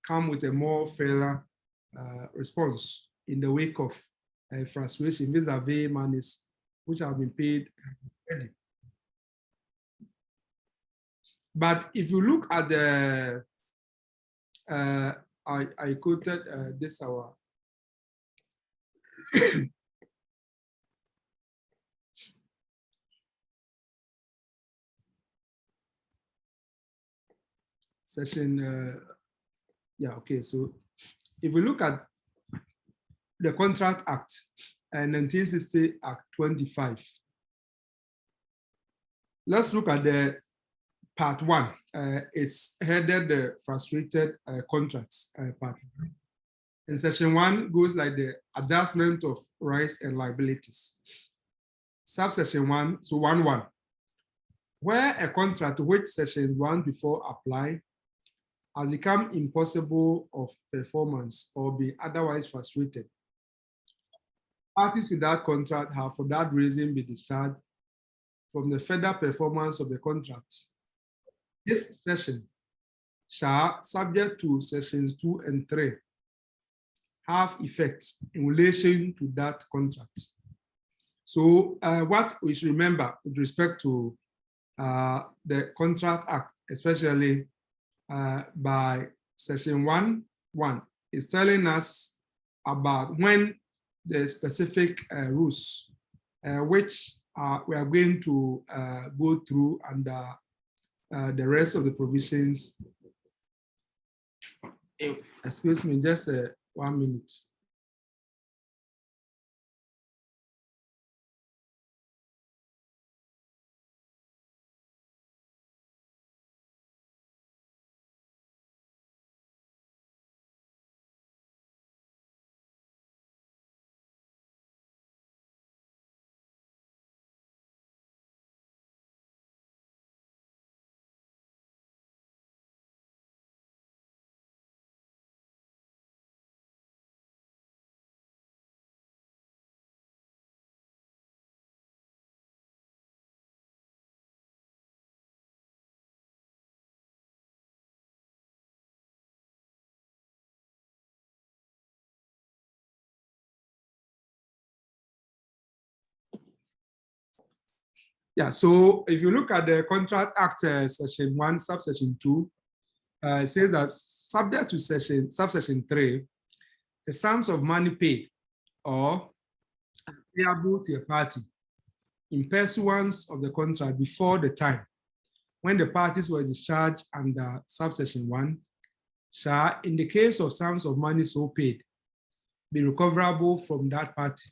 come with a more fairer response in the wake of frustration vis-a-vis monies which have been paid already. But if you look at the, I quoted this our session, yeah, okay, so if we look at the Contract Act and 1960 Act 25, let's look at the part 1. It's headed the frustrated contracts part. And section 1 goes like the adjustment of rights and liabilities. Subsection 1, so 1.1, where a contract to which sections 1 before apply has become impossible of performance or be otherwise frustrated, parties to that contract have for that reason been discharged from the further performance of the contract. This section shall, subject to sections 2 and 3, have effect in relation to that contract. So what we should remember with respect to the Contract Act, especially by section 1.1, is telling us about when the specific rules which we are going to go through under the rest of the provisions. Excuse me, just 1 minute. Yeah, so if you look at the Contract Act, Section 1, Subsection 2, it says that subject to Subsection 3, the sums of money paid or payable to a party in pursuance of the contract before the time when the parties were discharged under Subsection 1 shall, in the case of sums of money so paid, be recoverable from that party.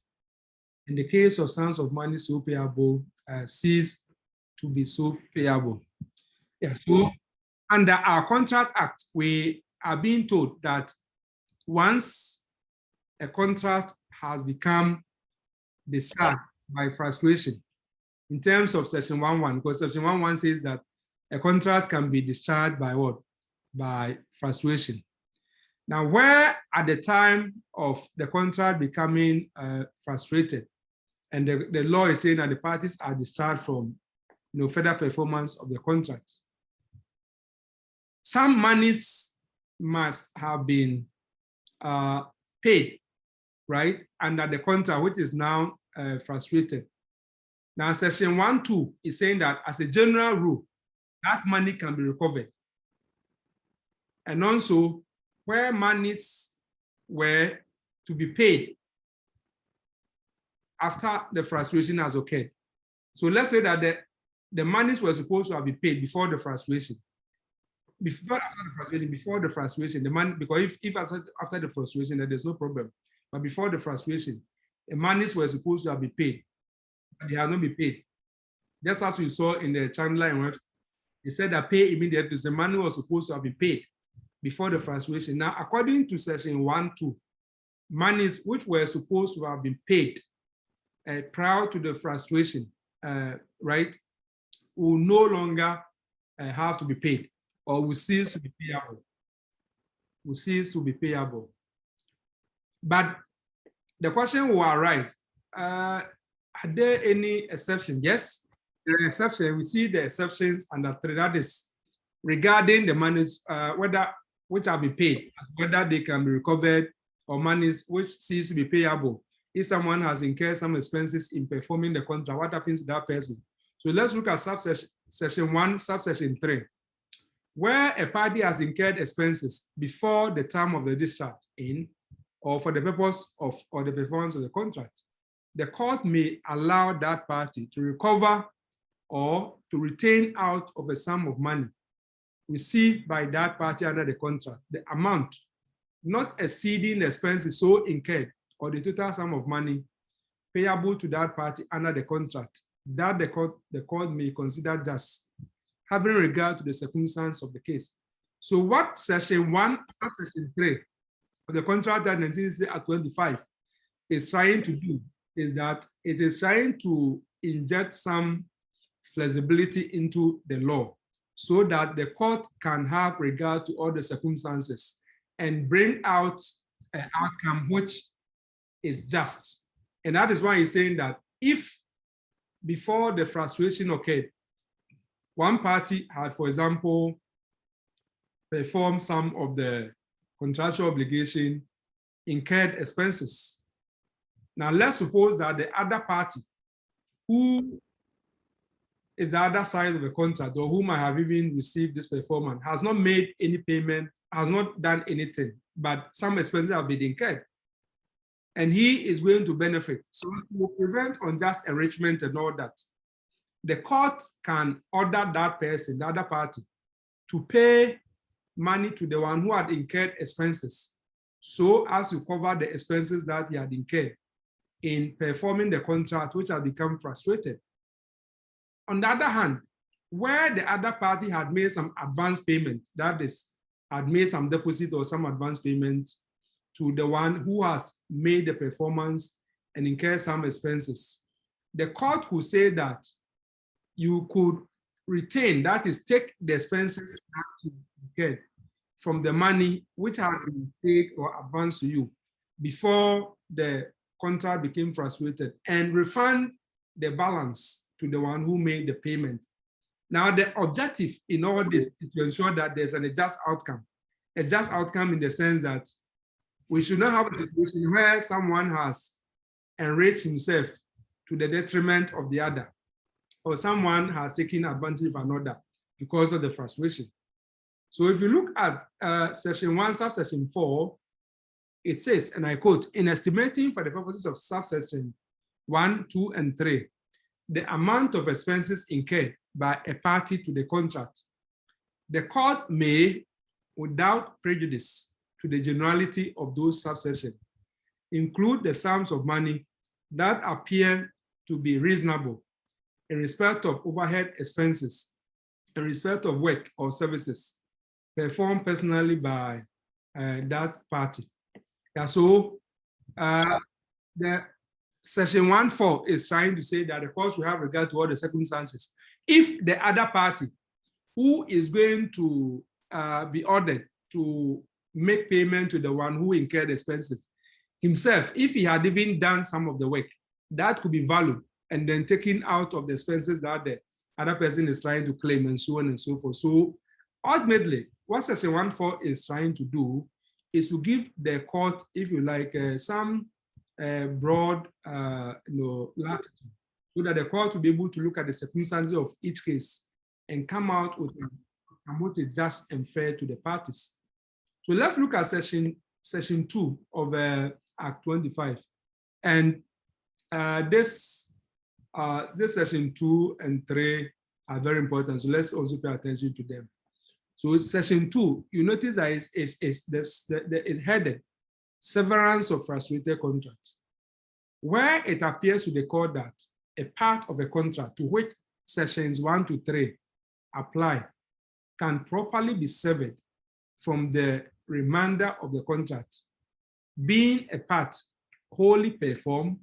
In the case of sums of money so payable, cease to be so payable. Yeah, so under our Contract Act, we are being told that once a contract has become discharged by frustration, in terms of Section 1.1, because Section 1.1 says that a contract can be discharged by what? By frustration. Now, where at the time of the contract becoming frustrated, and the law is saying that the parties are discharged from further performance of the contract, some monies must have been paid, right, under the contract, which is now frustrated. Now, Section 1.2 is saying that as a general rule, that money can be recovered. And also, where monies were to be paid after the frustration has occurred. So let's say that the monies were supposed to have been paid before the frustration. Before the frustration, the money, because if after the frustration, then there's no problem. But before the frustration, the monies were supposed to have been paid, but they have not been paid. Just as we saw in the Chandler and Webster, they said that pay immediately, because the money was supposed to have been paid before the frustration. Now, according to Section 1.2, monies which were supposed to have been paid prior to the frustration, right, will no longer have to be paid, or will cease to be payable. Will cease to be payable. But the question will arise, are there any exceptions? Yes, there are exceptions. We see the exceptions under 3, that is regarding the monies which have been paid, whether they can be recovered, or monies which cease to be payable. If someone has incurred some expenses in performing the contract, what happens to that person? So let's look at Section 1, Subsection 3. Where a party has incurred expenses before the time of the discharge or for the purpose of or the performance of the contract, the court may allow that party to recover or to retain out of a sum of money received by that party under the contract the amount not exceeding the expenses so incurred or the total sum of money payable to that party under the contract that the court may consider just, having regard to the circumstance of the case. So what Section 1, Section 3 of the Contract Act 1925 is trying to do is that it is trying to inject some flexibility into the law so that the court can have regard to all the circumstances and bring out an outcome which is just. And that is why he's saying that if before the frustration occurred, one party had, for example, performed some of the contractual obligation, incurred expenses. Now let's suppose that the other party, who is the other side of the contract or who might have even received this performance, has not made any payment, has not done anything, but some expenses have been incurred. And he is going to benefit. So it will prevent unjust enrichment and all that. The court can order that person, the other party, to pay money to the one who had incurred expenses, so as to cover the expenses that he had incurred in performing the contract, which had become frustrated. On the other hand, where the other party had made some advance payment, that is, had made some deposit or some advance payment to the one who has made the performance and incurred some expenses, the court could say that you could retain, that is, take the expenses that you incurred from the money which has been paid or advanced to you before the contract became frustrated and refund the balance to the one who made the payment. Now, the objective in all this is to ensure that there's a just outcome in the sense that we should not have a situation where someone has enriched himself to the detriment of the other, or someone has taken advantage of another because of the frustration. So if you look at section 1, subsection 4, it says, and I quote, in estimating for the purposes of subsection 1, 2, and 3, the amount of expenses incurred by a party to the contract, the court may, without prejudice to the generality of those subsections, include the sums of money that appear to be reasonable in respect of overhead expenses, in respect of work or services performed personally by that party. Yeah, so the section 1.4 is trying to say that the court should have regard to all the circumstances. If the other party who is going to be ordered to make payment to the one who incurred expenses himself, if he had even done some of the work, that could be valued and then taken out of the expenses that the other person is trying to claim, and so on and so forth. So ultimately, what section 1.4 is trying to do is to give the court, if you like, some broad latitude, so that the court will be able to look at the circumstances of each case and come out with what is just and fair to the parties. So let's look at section 2 of Act 25. And this section 2 and 3 are very important. So let's also pay attention to them. So section 2, you notice that it's headed severance of frustrated contracts, where it appears to the court that a part of a contract to which sections 1 to 3 apply can properly be severed from the remainder of the contract, being a part wholly performed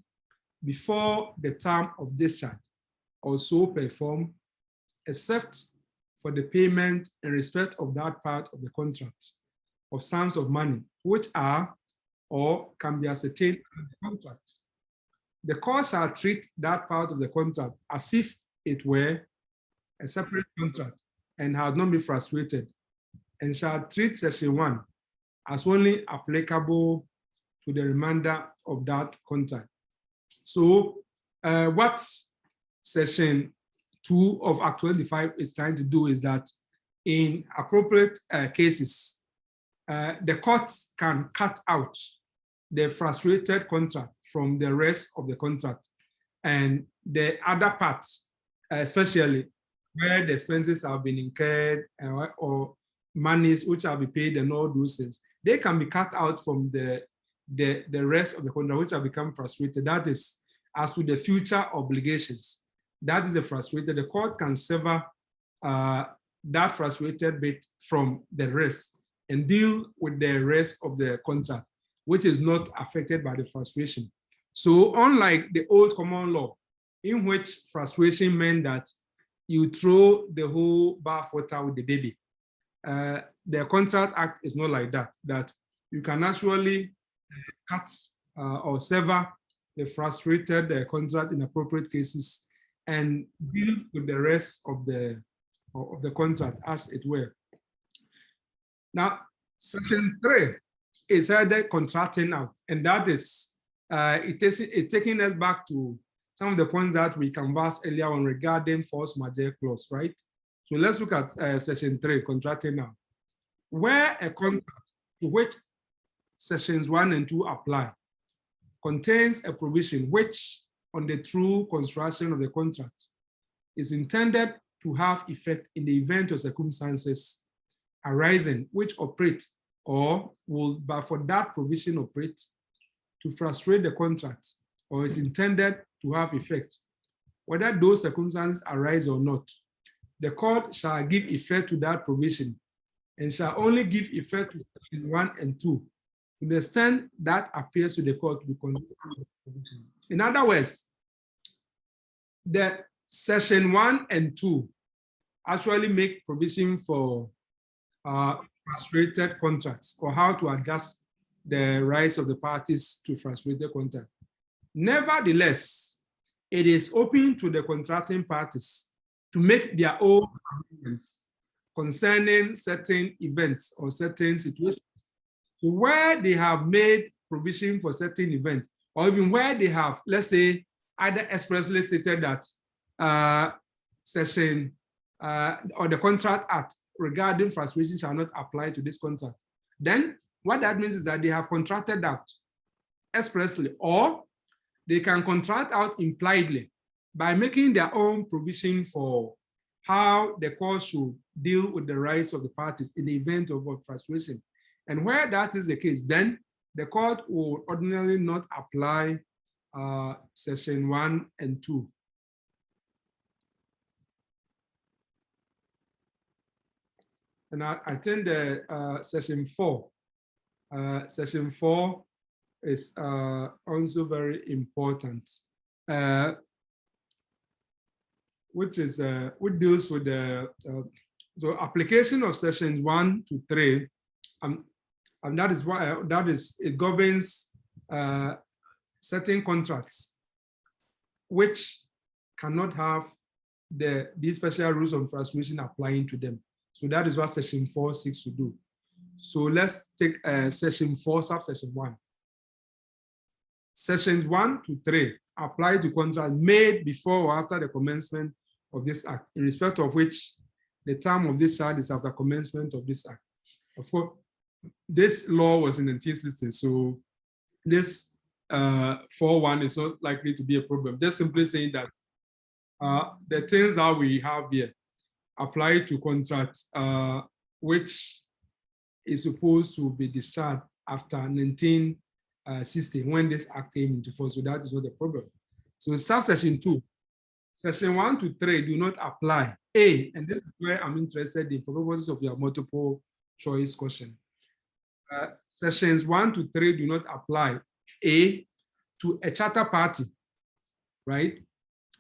before the term of discharge, or so performed, except for the payment in respect of that part of the contract of sums of money which are or can be ascertained in the contract. The court shall treat that part of the contract as if it were a separate contract and had not been frustrated, and shall treat section 1 as only applicable to the remainder of that contract. So what section 2 of Act 25 is trying to do is that in appropriate cases, the court can cut out the frustrated contract from the rest of the contract, and the other parts, especially where the expenses have been incurred or monies which have been paid and all those things, they can be cut out from the rest of the contract which have become frustrated. That is, as to the future obligations, that is a frustrated. The court can sever that frustrated bit from the rest and deal with the rest of the contract, which is not affected by the frustration. So unlike the old common law, in which frustration meant that you throw the whole bathwater with the baby, the Contract Act is not like that, that you can actually cut or sever the frustrated contract in appropriate cases and deal with the rest of the contract as it were. Now, section 3 is headed contracting out, and that is it's taking us back to some of the points that we canvassed earlier on regarding force majeure clause, right? So let's look at section 3, contracting out, where a contract to which sections 1 and 2 apply contains a provision which, on the true construction of the contract, is intended to have effect in the event of circumstances arising which operate or will, but for that provision, operate to frustrate the contract, or is intended to have effect, whether those circumstances arise or not. The court shall give effect to that provision and shall only give effect to section 1 and 2 to the extent that appears to the court to be consistent with the provision. In other words, the section 1 and 2 actually make provision for frustrated contracts, or how to adjust the rights of the parties to frustrated contract. Nevertheless, it is open to the contracting parties to make their own agreements concerning certain events or certain situations. So where they have made provision for certain events, or even where they have, let's say, either expressly stated that section or the Contract Act regarding frustration shall not apply to this contract, then what that means is that they have contracted out expressly, or they can contract out impliedly by making their own provision for how the court should deal with the rights of the parties in the event of frustration. And where that is the case, then the court will ordinarily not apply section 1 and 2. And I think the section 4. Section 4 is also very important, which deals with the so application of sections 1 to 3, and that is why it governs certain contracts which cannot have these special rules of frustration applying to them. So that is what section 4 seeks to do. So let's take section 4, subsection 1. Sections 1 to 3 apply to contracts made before or after the commencement of this act, in respect of which the term of this charge is after commencement of this act. Of course, this law was in 1960, so this 4.1 is not likely to be a problem. Just simply saying that the things that we have here apply to contracts which is supposed to be discharged after 1960 when this act came into force. So that is not a problem. So subsection 2, section 1 to 3 do not apply. A, and this is where I'm interested in for purposes of your multiple choice question. Sections 1 to 3 do not apply. A, to a charter party, right?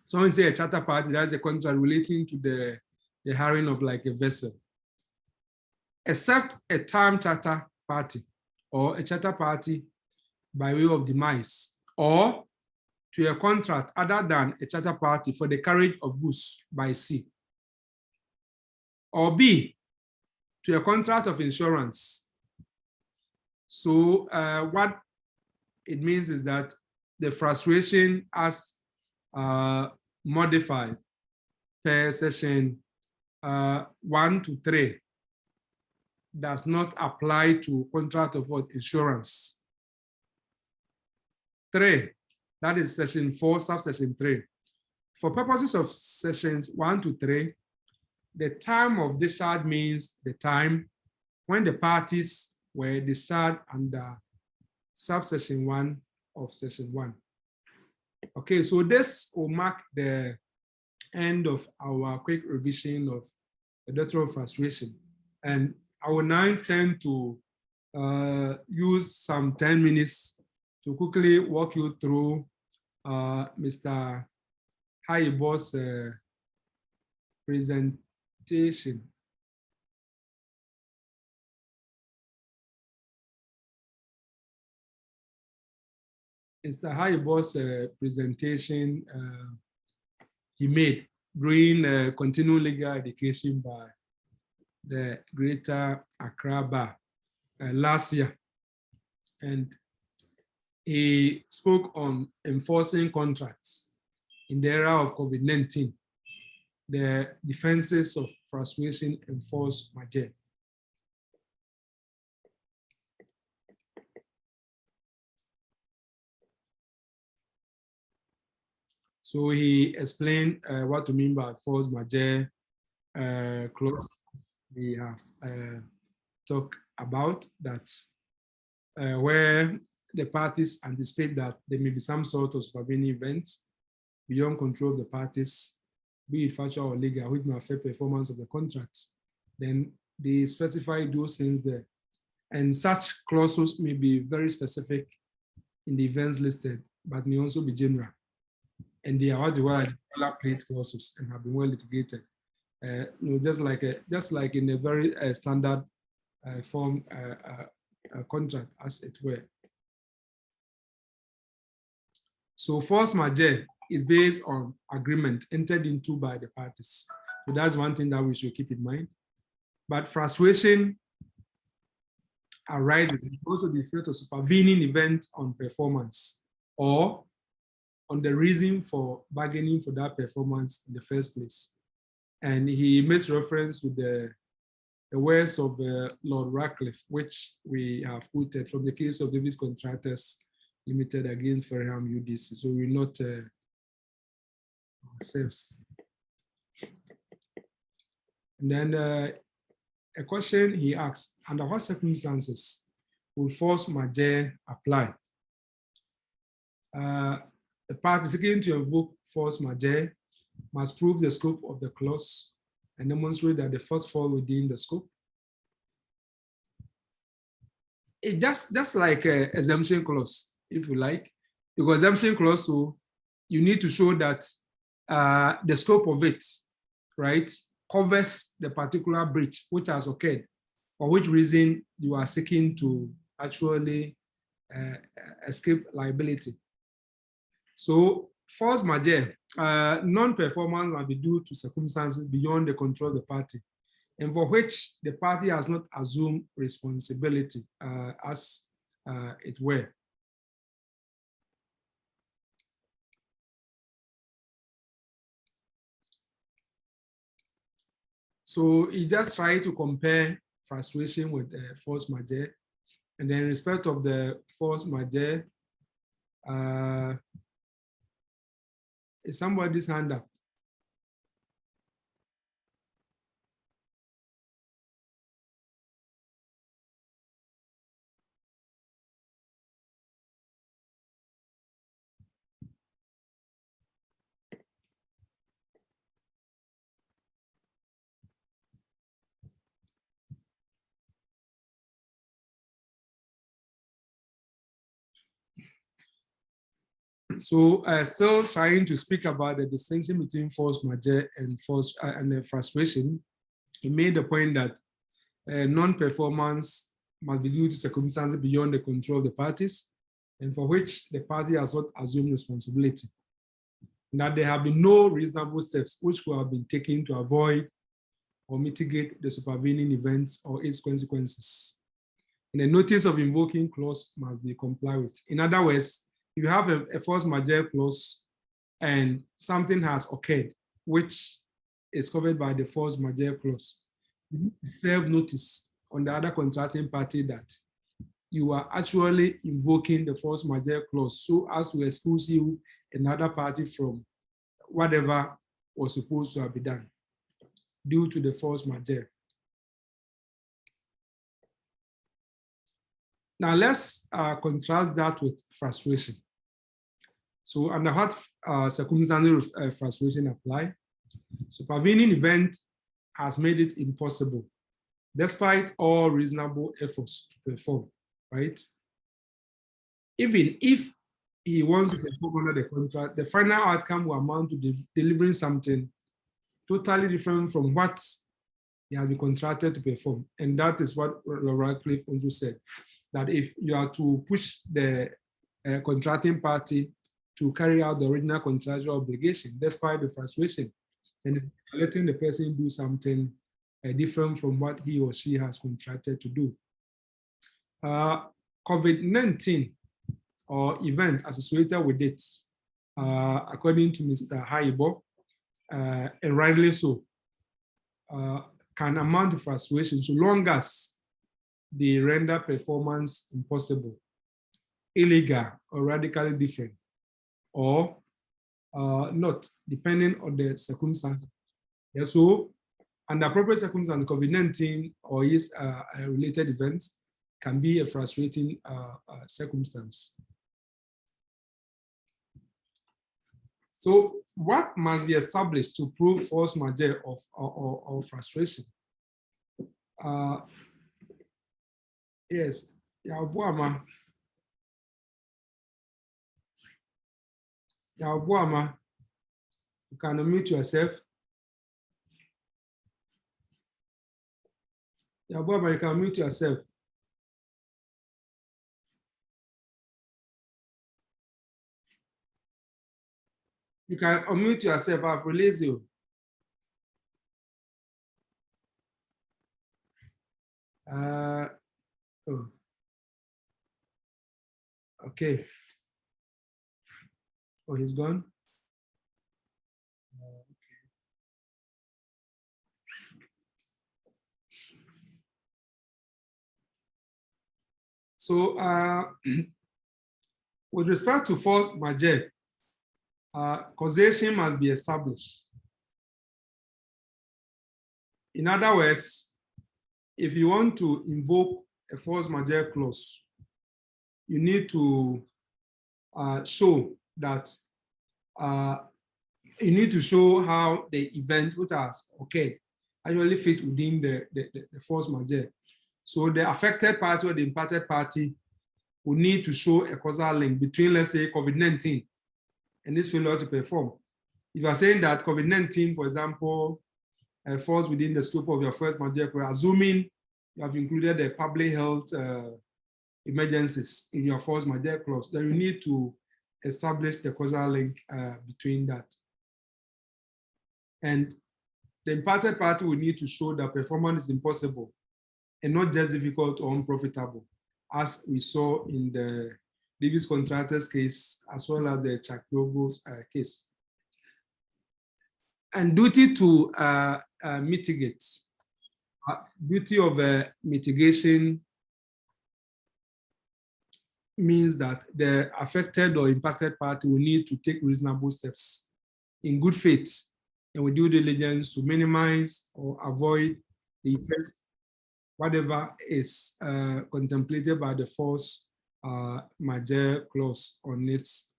So when we say a charter party, that's a contract relating to the hiring of like a vessel. Except a time charter party or a charter party by way of demise, or to a contract other than a charter party for the carriage of goods by sea. Or B, to a contract of insurance. So what it means is that the frustration as modified per section 1 to 3 does not apply to contract of what? Insurance. 3, that is section 4, subsection 3. For purposes of sections 1 to 3, the time of discharge means the time when the parties were discharged under subsection 1 of section 1. Okay, so this will mark the end of our quick revision of the doctrine of frustration. And I will now intend to use some 10 minutes to quickly walk you through Mr. HAYIBOR'S presentation. Mr. HAYIBOR'S presentation he made during continuing legal education by the Greater Accra Bar last year. And he spoke on enforcing contracts in the era of COVID-19, the defenses of frustration enforced Majeure. So he explained what to mean by force majeure clause. We have talked about that where the parties anticipate that there may be some sort of supervening events beyond control of the parties, be it factual or legal, which may affect performance of the contracts, then they specify those things there. And such clauses may be very specific in the events listed, but may also be general. And they are what they were boilerplate clauses and have been well litigated. Just like in a very standard form contract, as it were. So force majeure is based on agreement entered into by the parties. So that's one thing that we should keep in mind. But frustration arises because of the effect of supervening event on performance or on the reason for bargaining for that performance in the first place. And he makes reference to the words of Lord Radcliffe, which we have quoted from the case of Davis Contractors Limited against Fareham UDC. So we're not ourselves. And then a question he asks, under what circumstances will force majeure apply? The party seeking to invoke force majeure must prove the scope of the clause and demonstrate that the first fall within the scope. It just like an exemption clause, if you like, because exemption clause, so you need to show that the scope of it, right, covers the particular breach which has occurred, for which reason you are seeking to actually escape liability. So force majeure, non-performance might be due to circumstances beyond the control of the party, and for which the party has not assumed responsibility as it were. So he just tried to compare frustration with force majeure, and then in respect of the force majeure, is somebody's hand up? So still trying to speak about the distinction between force majeure and force and frustration, he made the point that non-performance must be due to circumstances beyond the control of the parties, and for which the party has not assumed responsibility. And that there have been no reasonable steps which could have been taken to avoid or mitigate the supervening events or its consequences. And the notice of invoking clause must be complied with. In other words, if you have a force majeure clause and something has occurred which is covered by the force majeure clause, you need to serve notice on the other contracting party that you are actually invoking the force majeure clause so as to excuse you another party from whatever was supposed to have been done due to the force majeure. Now let's contrast that with frustration. So under what circumstances frustration apply? Supervening event has made it impossible, despite all reasonable efforts to perform, right? Even if he wants to perform under the contract, the final outcome will amount to delivering something totally different from what he has been contracted to perform. And that is what Radcliffe also said, that if you are to push the contracting party to carry out the original contractual obligation, despite the frustration, and letting the person do something different from what he or she has contracted to do. COVID-19 or events associated with it, according to Mr. HAYIBOR, and rightly so, can amount to frustration so long as they render performance impossible, illegal, or radically different, or not, depending on the circumstances. Yeah, so, under appropriate circumstances, COVID-19 or its related events can be a frustrating circumstance. So, what must be established to prove force majeure or frustration? Yes, Yabuama. Yabuama, you can unmute yourself. Yabuama, you can unmute yourself. You can unmute yourself. I've released you. Oh. Okay. Oh, he's gone. So with respect to force majeure, causation must be established. In other words, if you want to invoke a force majeure clause, you need to show that you need to show how the event which has occurred actually fit within the force majeure. So the affected party or the impacted party will need to show a causal link between, let's say, COVID-19 and this failure to perform. If you are saying that COVID-19, for example, falls within the scope of your force majeure, assuming you have included the public health emergencies in your force majeure clause, then you need to establish the causal link between that. And the impacted party will need to show that performance is impossible and not just difficult or unprofitable, as we saw in the Davis contractors case, as well as the Chakyogo's case. And duty to mitigate. Duty of mitigation means that the affected or impacted party will need to take reasonable steps in good faith and with due diligence to minimize or avoid the effects, whatever is contemplated by the force majeure clause on its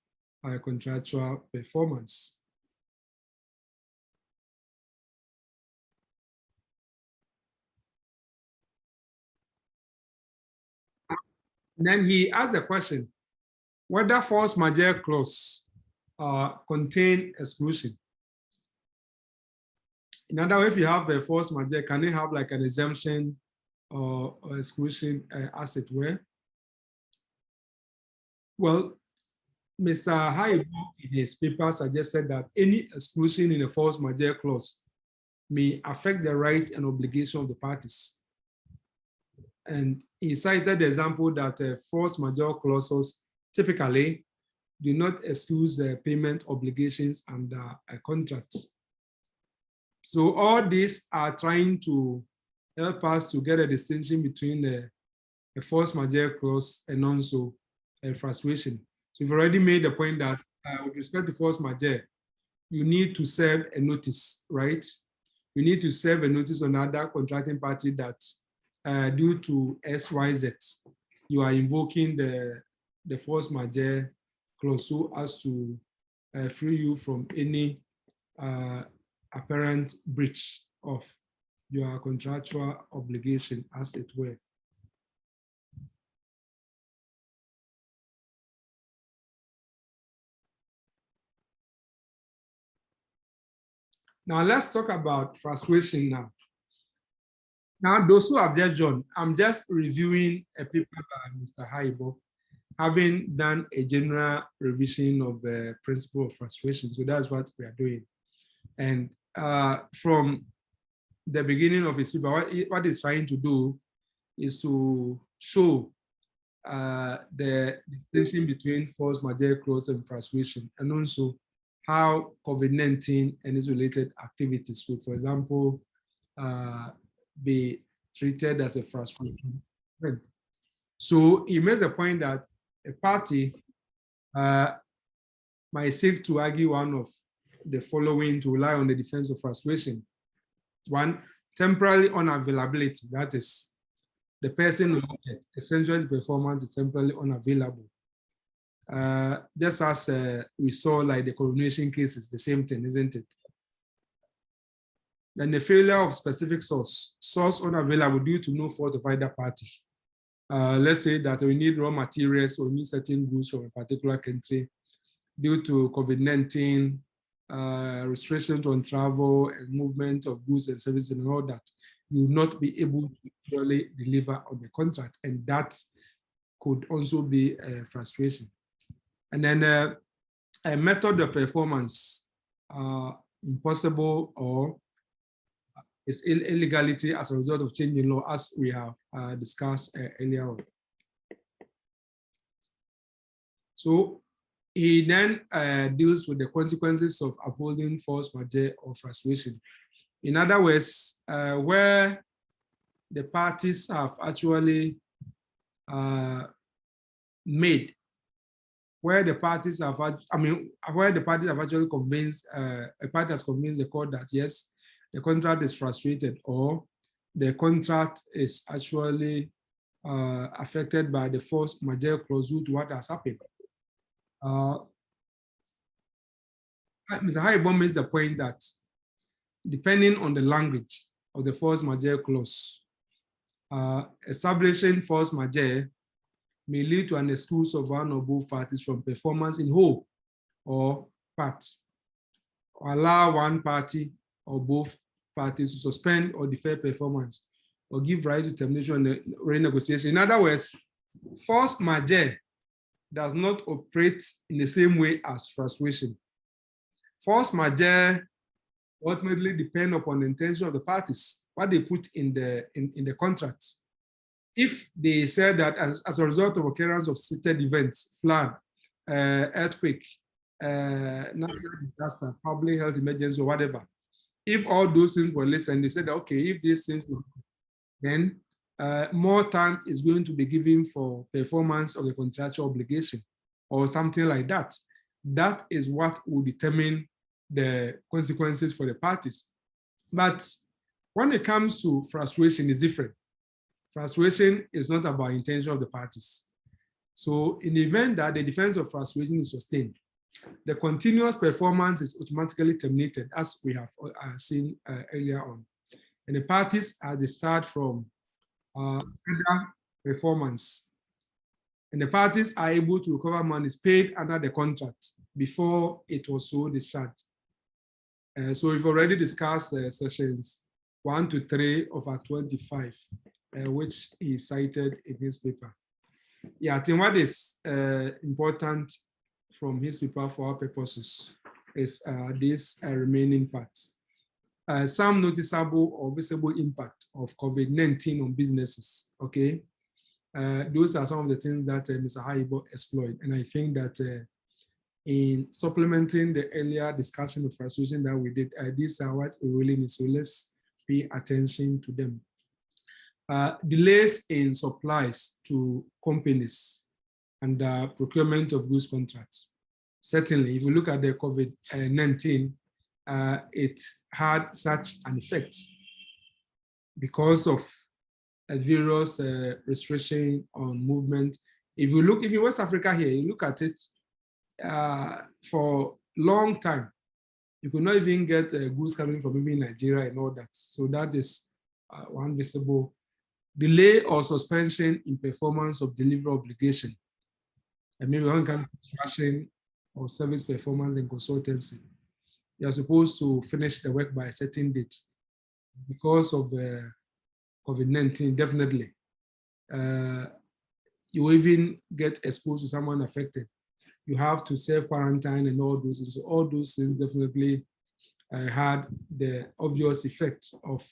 contractual performance. Then he asked a question, whether force majeure clause contain exclusion. In other words, if you have a force majeure, can it have like an exemption or exclusion as it were? Well, Mr. Hayibor in his paper suggested that any exclusion in a force majeure clause may affect the rights and obligations of the parties. And he cited the example that force majeure clauses typically do not excuse payment obligations under a contract. So all these are trying to help us to get a distinction between the force majeure clause and also a frustration. So we've already made the point that with respect to force majeure, you need to serve a notice, right? You need to serve a notice on other contracting party that due to XYZ, you are invoking the force majeure clause so as to free you from any apparent breach of your contractual obligation, as it were. Now let's talk about frustration now. Now, those who have just joined, I'm just reviewing a paper by Mr. Hayibor, having done a general revision of the principle of frustration. So that's what we are doing. And from the beginning of his paper, what he's trying to do is to show the distinction between force majeure clause and frustration, and also how COVID-19 and its related activities would, for example, be treated as a frustration. So he makes a point that a party might seek to argue one of the following to rely on the defense of frustration. One, temporary unavailability, that is, the person essentially performance is temporarily unavailable. Just as we saw like the coronation cases, the same thing, isn't it? Then the failure of specific source unavailable due to no fault of either party. Let's say that we need raw materials or need certain goods from a particular country due to COVID-19, restrictions on travel and movement of goods and services and all that. You will not be able to really deliver on the contract, and that could also be a frustration. And then a method of performance, impossible or is illegality as a result of change in law, as we have discussed earlier on. So he then deals with the consequences of upholding force majeure or frustration. In other words, where the parties have actually made where the parties have, where the parties have actually convinced, a party has convinced the court that yes, the contract is frustrated, or the contract is actually affected by the force majeure clause due to what has happened. Mr. Hayibor makes the point that depending on the language of the force majeure clause, establishing force majeure may lead to an excuse of one or both parties from performance in whole or part, or allow one party or both parties to suspend or defer performance, or give rise to termination and renegotiation. In other words, force majeure does not operate in the same way as frustration. Force majeure ultimately depend upon the intention of the parties, what they put in the contract. If they said that as a result of occurrence of stated events, flood, earthquake, natural disaster, public health emergency, or whatever, if all those things were listened, they said, okay, if these things, then more time is going to be given for performance of the contractual obligation or something like that. That is what will determine the consequences for the parties. But when it comes to frustration, it's different. Frustration is not about intention of the parties. So in the event that the defense of frustration is sustained, the continuous performance is automatically terminated, as we have seen earlier on. And the parties are discharged from further performance. And the parties are able to recover monies paid under the contract before it was so discharged. So we've already discussed sessions 1 to 3 of Act 25, which he cited in his paper. Yeah, I think what is important from his paper for our purposes is these remaining parts. Some noticeable or visible impact of COVID-19 on businesses, okay? Those are some of the things that Mr. Hayibor explored. And I think that in supplementing the earlier discussion of frustration that we did, these are what we really need, so let's pay attention to them. Delays in supplies to companies and procurement of goods contracts. Certainly, if you look at the COVID-19, it had such an effect because of various restrictions on movement. If you West Africa here, you look at it for a long time, you could not even get goods coming from maybe Nigeria and all that. So that is one visible delay or suspension in performance of delivery obligation. And maybe one kind of construction or service performance and consultancy. You are supposed to finish the work by a certain date. Because of the COVID-19, definitely. You even get exposed to someone affected. You have to self-quarantine and all those things. So all those things definitely had the obvious effect of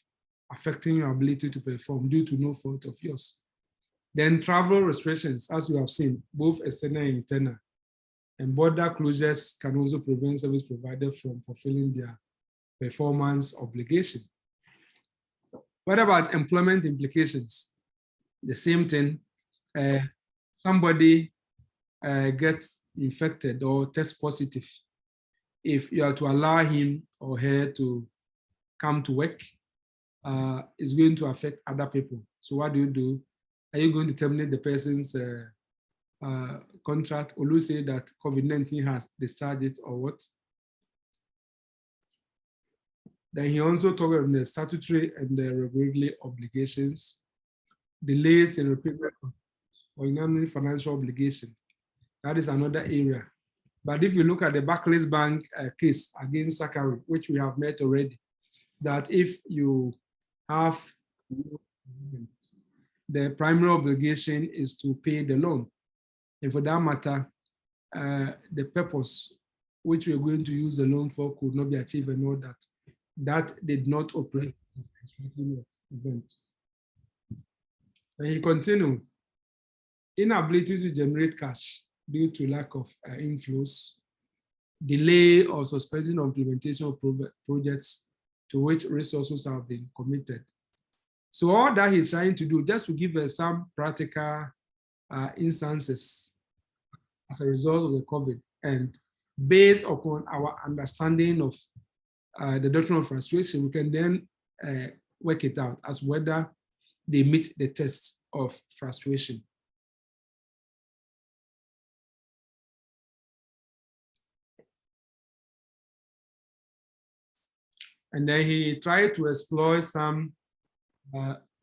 affecting your ability to perform due to no fault of yours. Then travel restrictions, as we have seen, both external and internal, and border closures can also prevent service providers from fulfilling their performance obligation. What about employment implications? The same thing. Somebody gets infected or tests positive. If you are to allow him or her to come to work, it's going to affect other people. So what do? Are you going to terminate the person's contract, or you say that COVID-19 has discharged it, or what? Then he also talked about the statutory and the regulatory obligations, delays in repayment or inanimate financial obligation. That is another area. But if you look at the Barclays Bank case against ACCRA, which we have met already, that if you have the primary obligation is to pay the loan, and for that matter, the purpose which we're going to use the loan for could not be achieved and all that. That did not operate event. And he continues, inability to generate cash due to lack of inflows, delay or suspension of implementation of projects to which resources have been committed. So all that he's trying to do, just to give us some practical instances as a result of the COVID. And based upon our understanding of the doctrine of frustration, we can then work it out as whether they meet the test of frustration. And then he tried to explore some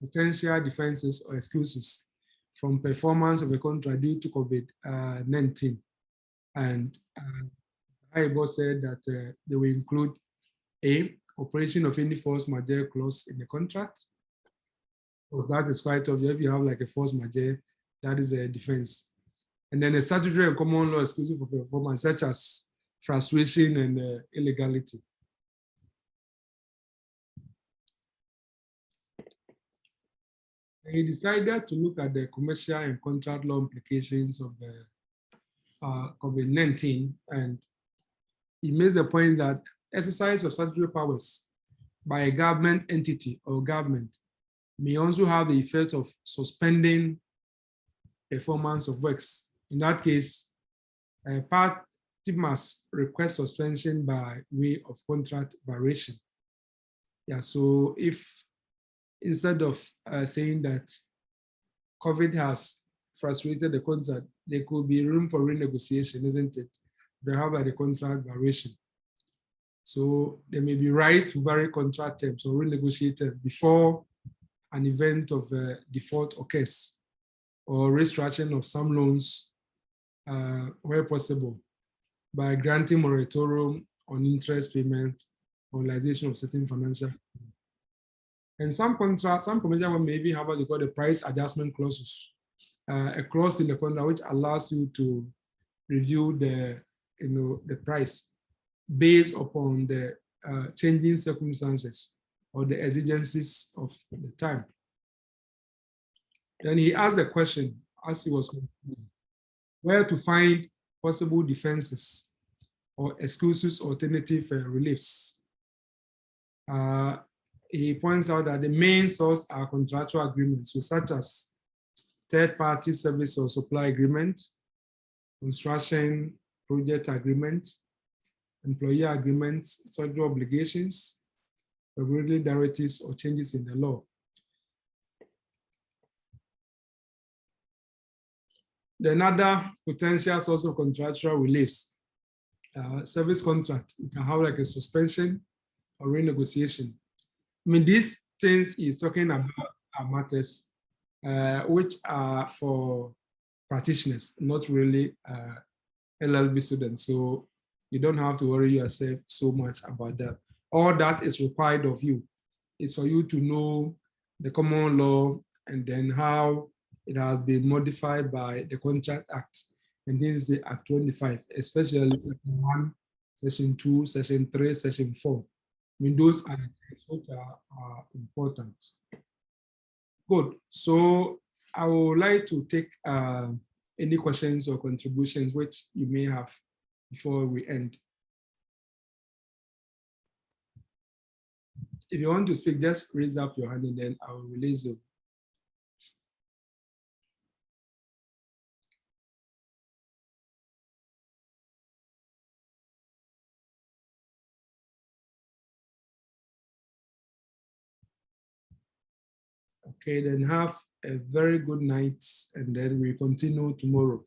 potential defenses or excuses from performance of a contract due to COVID-19. And HAYIBOR said that they will include A, operation of any force majeure clause in the contract. Because that is quite obvious. If you have like a force majeure, that is a defense. And then a statutory and common law exclusive for performance, such as frustration and illegality. And he decided to look at the commercial and contract law implications of the COVID-19, and he makes the point that exercise of statutory powers by a government entity or government may also have the effect of suspending performance of works. In that case, a party must request suspension by way of contract variation. Yeah, so if instead of saying that COVID has frustrated the contract, there could be room for renegotiation, isn't it? They have the contract variation. So they may be right to vary contract terms or renegotiate terms before an event of default occurs, or restructuring of some loans where possible by granting moratorium on interest payment or realization of certain financial. And some contracts, some commercial one maybe have what they call the price adjustment clauses, a clause in the contract which allows you to review the price based upon the changing circumstances or the exigencies of the time. Then he asked the question, as he was concluding, where to find possible defenses or excuses, alternative reliefs. He points out that the main source are contractual agreements, so such as third-party service or supply agreement, construction project agreement, employee agreements, social obligations, regulatory directives, or changes in the law. Then another potential source of contractual reliefs, service contract. You can have like a suspension or renegotiation. I mean, these things he's talking about are matters which are for practitioners, not really LLB students. So you don't have to worry yourself so much about that. All that is required of you is for you to know the common law and then how it has been modified by the Contract Act. And this is the Act 25, especially Section 1, Section 2, Section 3, Section 4. I mean, those are things which are important. Good. So I would like to take any questions or contributions which you may have before we end. If you want to speak, just raise up your hand and then I will release you. Okay, then have a very good night and then we continue tomorrow.